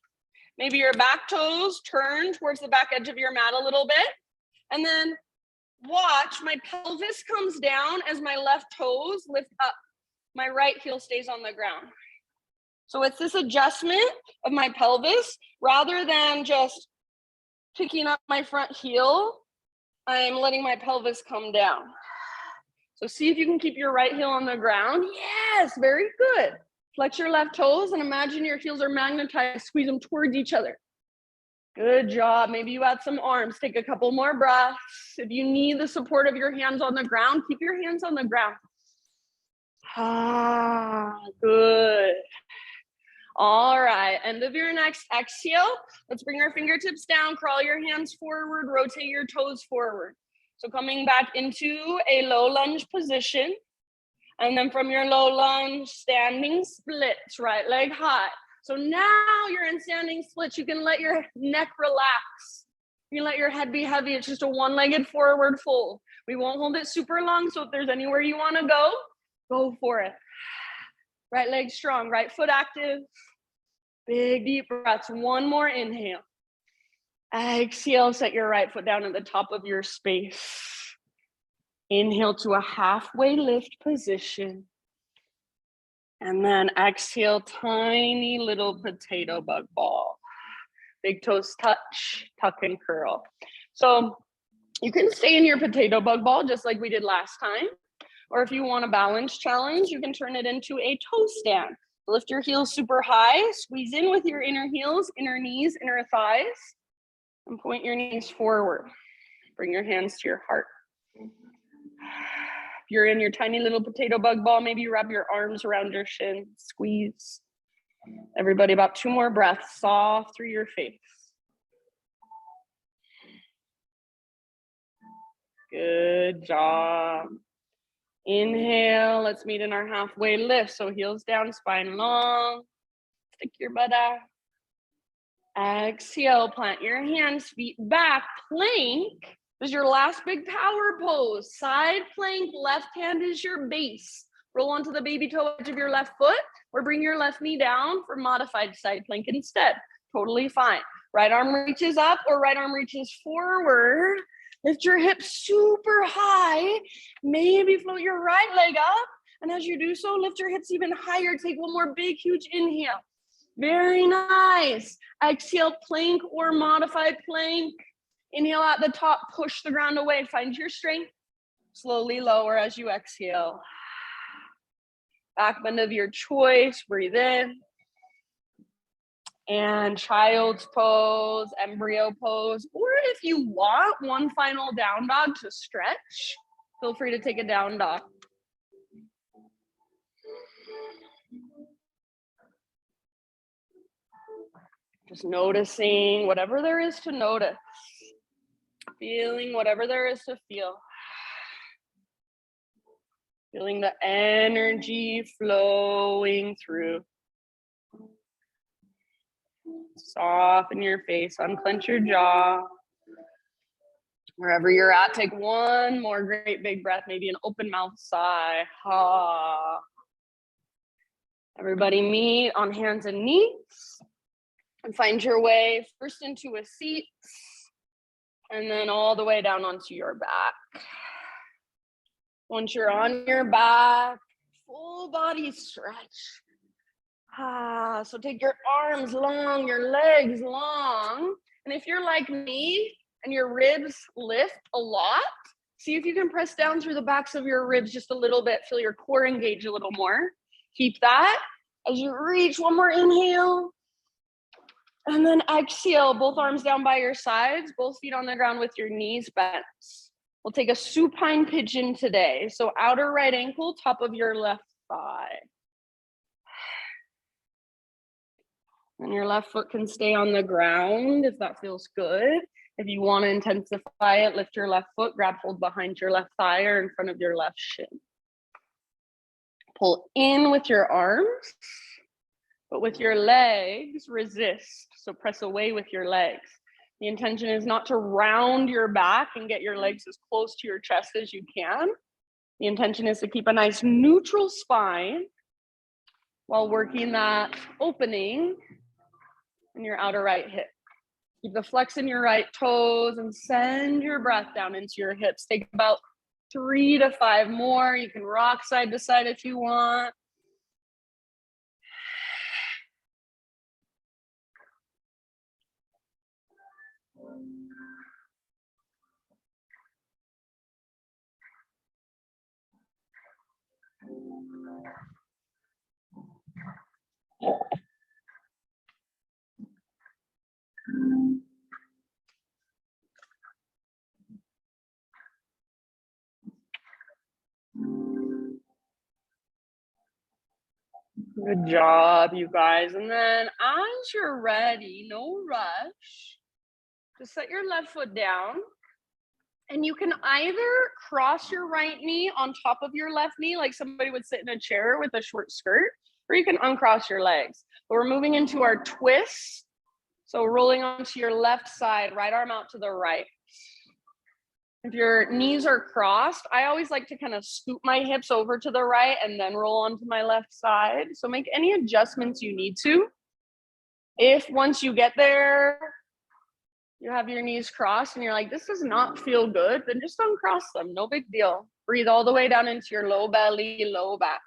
Maybe your back toes turn towards the back edge of your mat a little bit, and then watch my pelvis comes down as my left toes lift up. My right heel stays on the ground. So it's this adjustment of my pelvis rather than just picking up my front heel. I'm letting my pelvis come down. So see if you can keep your right heel on the ground. Yes, very good. Flex your left toes and imagine your heels are magnetized. Squeeze them towards each other. Good job. Maybe you add some arms. Take a couple more breaths. If you need the support of your hands on the ground, keep your hands on the ground. Good. All right, end of your next exhale. Let's bring our fingertips down, crawl your hands forward, rotate your toes forward. So coming back into a low lunge position. And then from your low lunge, standing splits, right leg high. So now you're in standing splits. You can let your neck relax. You can let your head be heavy. It's just a one-legged forward fold. We won't hold it super long. So if there's anywhere you want to go, go for it. Right leg strong, right foot active. Big deep breaths. One more inhale. Exhale, set your right foot down at the top of your space. Inhale to a halfway lift position. And then exhale, tiny little potato bug ball. Big toes touch, tuck and curl. So you can stay in your potato bug ball just like we did last time. Or if you want a balance challenge, you can turn it into a toe stand. Lift your heels super high, squeeze in with your inner heels, inner knees, inner thighs, and point your knees forward. Bring your hands to your heart. If you're in your tiny little potato bug ball, maybe you wrap your arms around your shin, squeeze. Everybody, about 2 more breaths, soft through your face. Good job. Inhale, let's meet in our halfway lift. So heels down, spine long. Stick your butt out. Exhale, plant your hands, feet back, plank. This is your last big power pose. Side plank, left hand is your base. Roll onto the baby toe edge of your left foot or bring your left knee down for modified side plank instead. Totally fine. Right arm reaches up or right arm reaches forward. Lift your hips super high. Maybe float your right leg up. And as you do so, lift your hips even higher. Take one more big, huge inhale. Very nice. Exhale, plank or modified plank. Inhale at the top, push the ground away. Find your strength. Slowly lower as you exhale. Back bend of your choice. Breathe in. And child's pose, embryo pose. Or if you want one final down dog to stretch, feel free to take a down dog. Just noticing whatever there is to notice. Feeling whatever there is to feel. Feeling the energy flowing through. Soften your face, unclench your jaw. Wherever you're at, take one more great big breath, maybe an open mouth sigh. Ha. Everybody meet on hands and knees and find your way first into a seat and then all the way down onto your back. Once you're on your back, full body stretch. So take your arms long, your legs long. And if you're like me and your ribs lift a lot, see if you can press down through the backs of your ribs just a little bit. Feel your core engage a little more. Keep that as you reach. One more inhale. And then exhale, both arms down by your sides, both feet on the ground with your knees bent. We'll take a supine pigeon today. So outer right ankle, top of your left thigh. And your left foot can stay on the ground if that feels good. If you want to intensify it, lift your left foot, grab hold behind your left thigh or in front of your left shin. Pull in with your arms, but with your legs, resist. So press away with your legs. The intention is not to round your back and get your legs as close to your chest as you can. The intention is to keep a nice neutral spine while working that opening in your outer right hip. Keep the flex in your right toes and send your breath down into your hips. Take about 3 to 5 more. You can rock side to side if you want. Good job, you guys. And then as you're ready, no rush, just set your left foot down. And you can either cross your right knee on top of your left knee, like somebody would sit in a chair with a short skirt, or you can uncross your legs. But we're moving into our twist. So rolling onto your left side, right arm out to the right. If your knees are crossed, I always like to kind of scoop my hips over to the right and then roll onto my left side. So make any adjustments you need to. If once you get there, you have your knees crossed and you're like, this does not feel good, then just uncross them, no big deal. Breathe all the way down into your low belly, low back.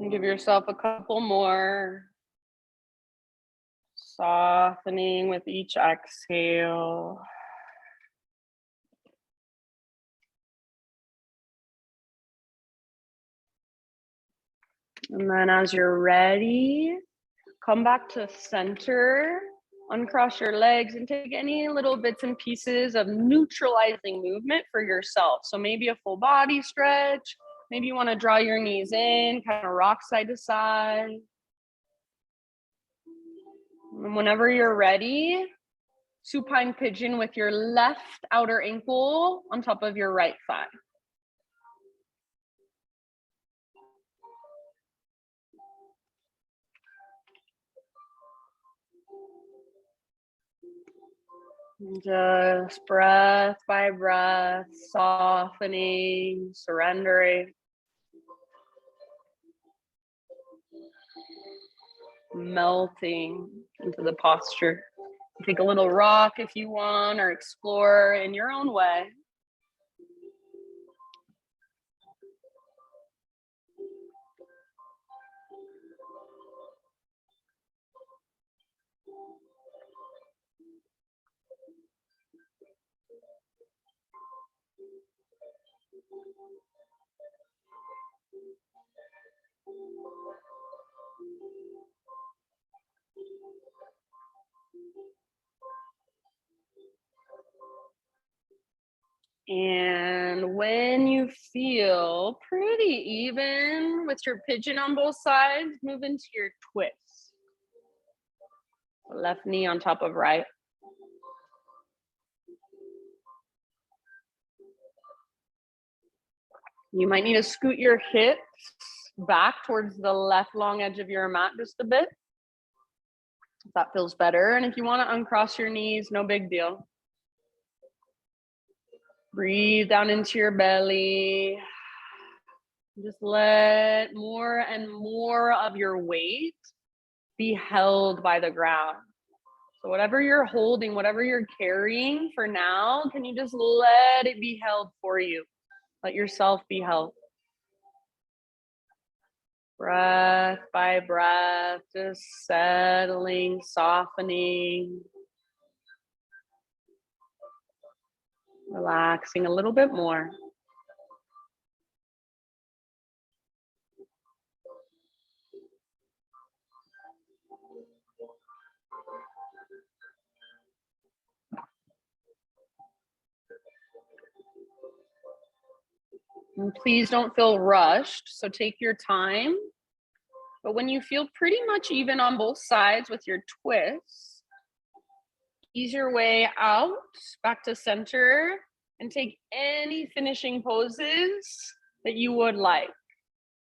And give yourself a couple more. Softening with each exhale. And then as you're ready, come back to center, uncross your legs and take any little bits and pieces of neutralizing movement for yourself. So maybe a full body stretch, maybe you want to draw your knees in, kind of rock side to side. And whenever you're ready, supine pigeon with your left outer ankle on top of your right thigh. Just breath by breath, softening, surrendering. Melting into the posture. Take a little rock if you want, or explore in your own way. And when you feel pretty even with your pigeon on both sides, move into your twist. Left knee on top of right. You might need to scoot your hips back towards the left long edge of your mat just a bit, if that feels better. And if you want to uncross your knees, no big deal. Breathe down into your belly. Just let more and more of your weight be held by the ground. So whatever you're holding, whatever you're carrying for now, can you just let it be held for you? Let yourself be held. Breath by breath, just settling, softening, relaxing a little bit more. And please don't feel rushed, so take your time. But when you feel pretty much even on both sides with your twists, ease your way out back to center and take any finishing poses that you would like.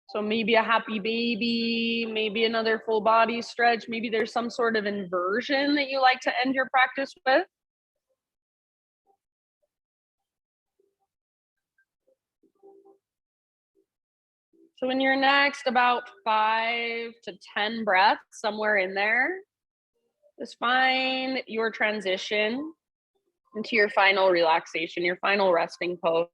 So maybe a happy baby, maybe another full body stretch, maybe there's some sort of inversion that you like to end your practice with. So in your next about 5 to 10 breaths, somewhere in there, just find your transition into your final relaxation, your final resting pose.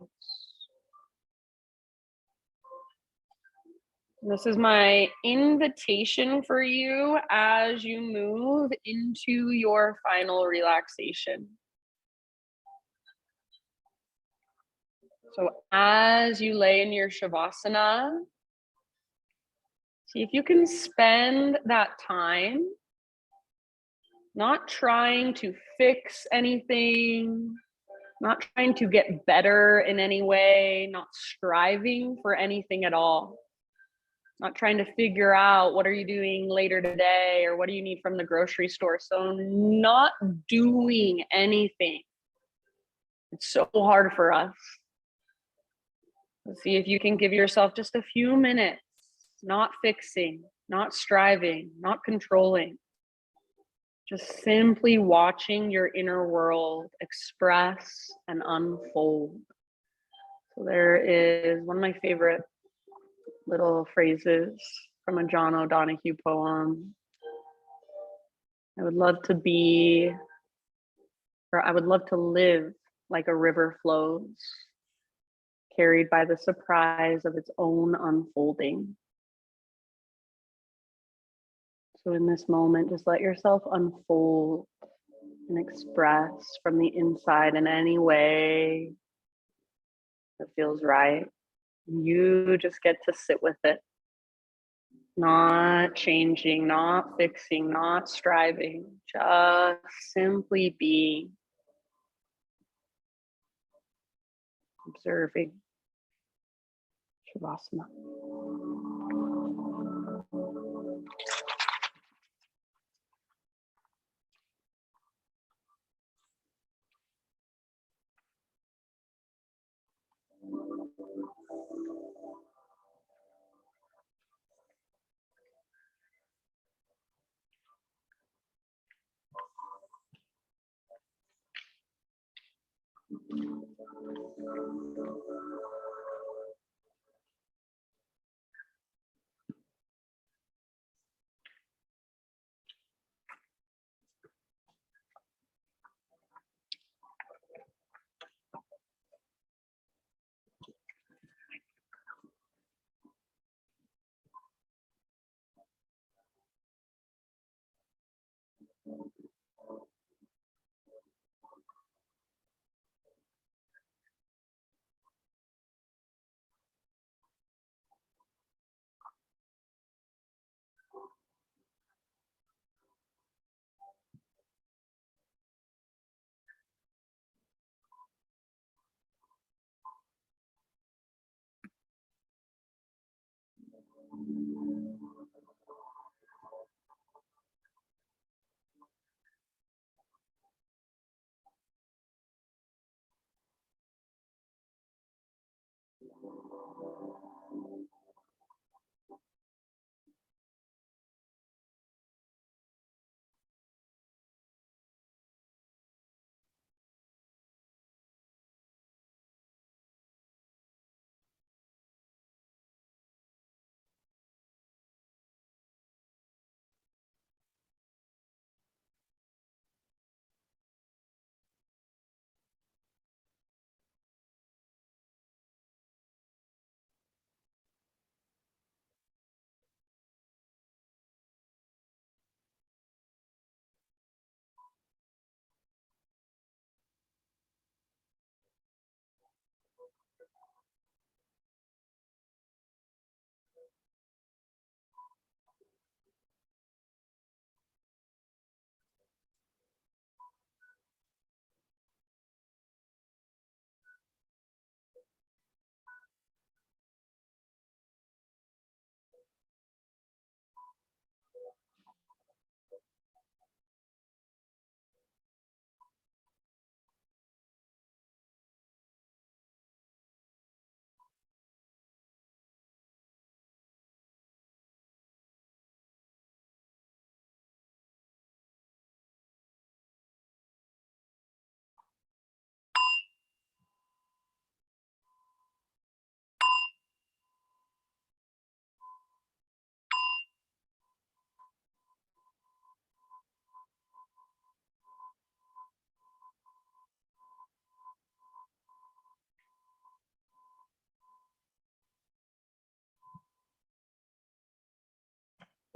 This is my invitation for you as you move into your final relaxation. So as you lay in your Shavasana, see if you can spend that time not trying to fix anything, not trying to get better in any way, not striving for anything at all. Not trying to figure out what are you doing later today or what do you need from the grocery store. So not doing anything. It's so hard for us. Let's see if you can give yourself just a few minutes, not fixing, not striving, not controlling. Just simply watching your inner world express and unfold. So there is one of my favorite little phrases from a John O'Donohue poem. I would love to be, or I would love to live like a river flows, carried by the surprise of its own unfolding. So in this moment, just let yourself unfold and express from the inside in any way that feels right. You just get to sit with it, not changing, not fixing, not striving, just simply being, observing. Shavasana.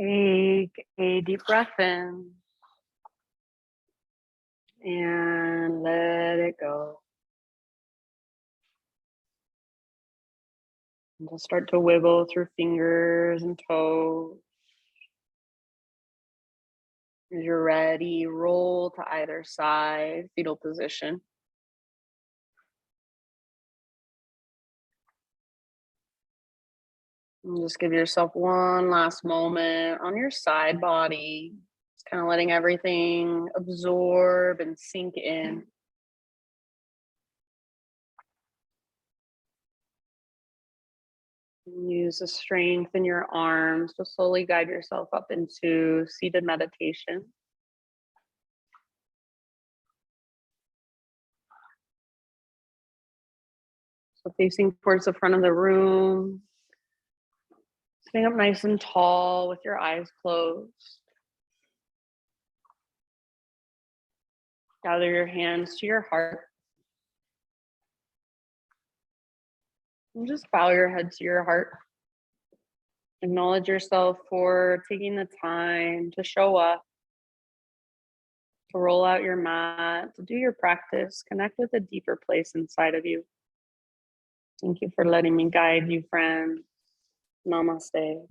Take a deep breath in and let it go. And just start to wiggle through fingers and toes. As you're ready, roll to either side, fetal position. And just give yourself one last moment on your side body. Just kind of letting everything absorb and sink in. Use the strength in your arms to slowly guide yourself up into seated meditation. So facing towards the front of the room, sitting up nice and tall with your eyes closed. Gather your hands to your heart. And just bow your head to your heart. Acknowledge yourself for taking the time to show up, to roll out your mat, to do your practice, connect with a deeper place inside of you. Thank you for letting me guide you, friend. Namaste.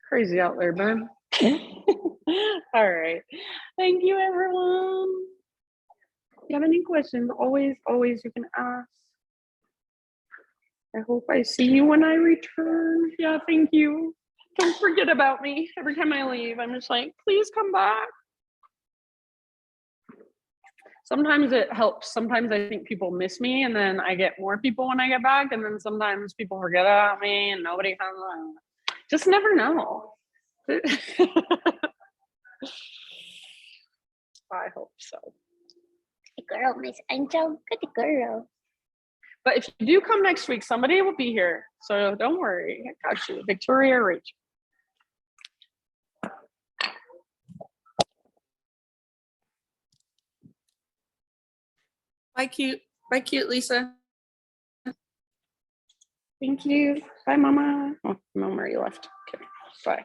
Crazy out there, Ben. All right. Thank you, everyone. If you have any questions, always you can ask. I hope I see you when I return. Yeah, thank you. Don't forget about me. Every time I leave, I'm just like, please come back. Sometimes it helps. Sometimes I think people miss me, and then I get more people when I get back, and then sometimes people forget about me and nobody comes on. Just never know. I hope so. Good girl, Miss Angel. Good girl. But if you do come next week, somebody will be here. So don't worry. I got you. Victoria or Rachel. Bye, cute. Bye, cute, Lisa. Thank you. Bye, Mama. Oh, Mama already left. Okay. Bye.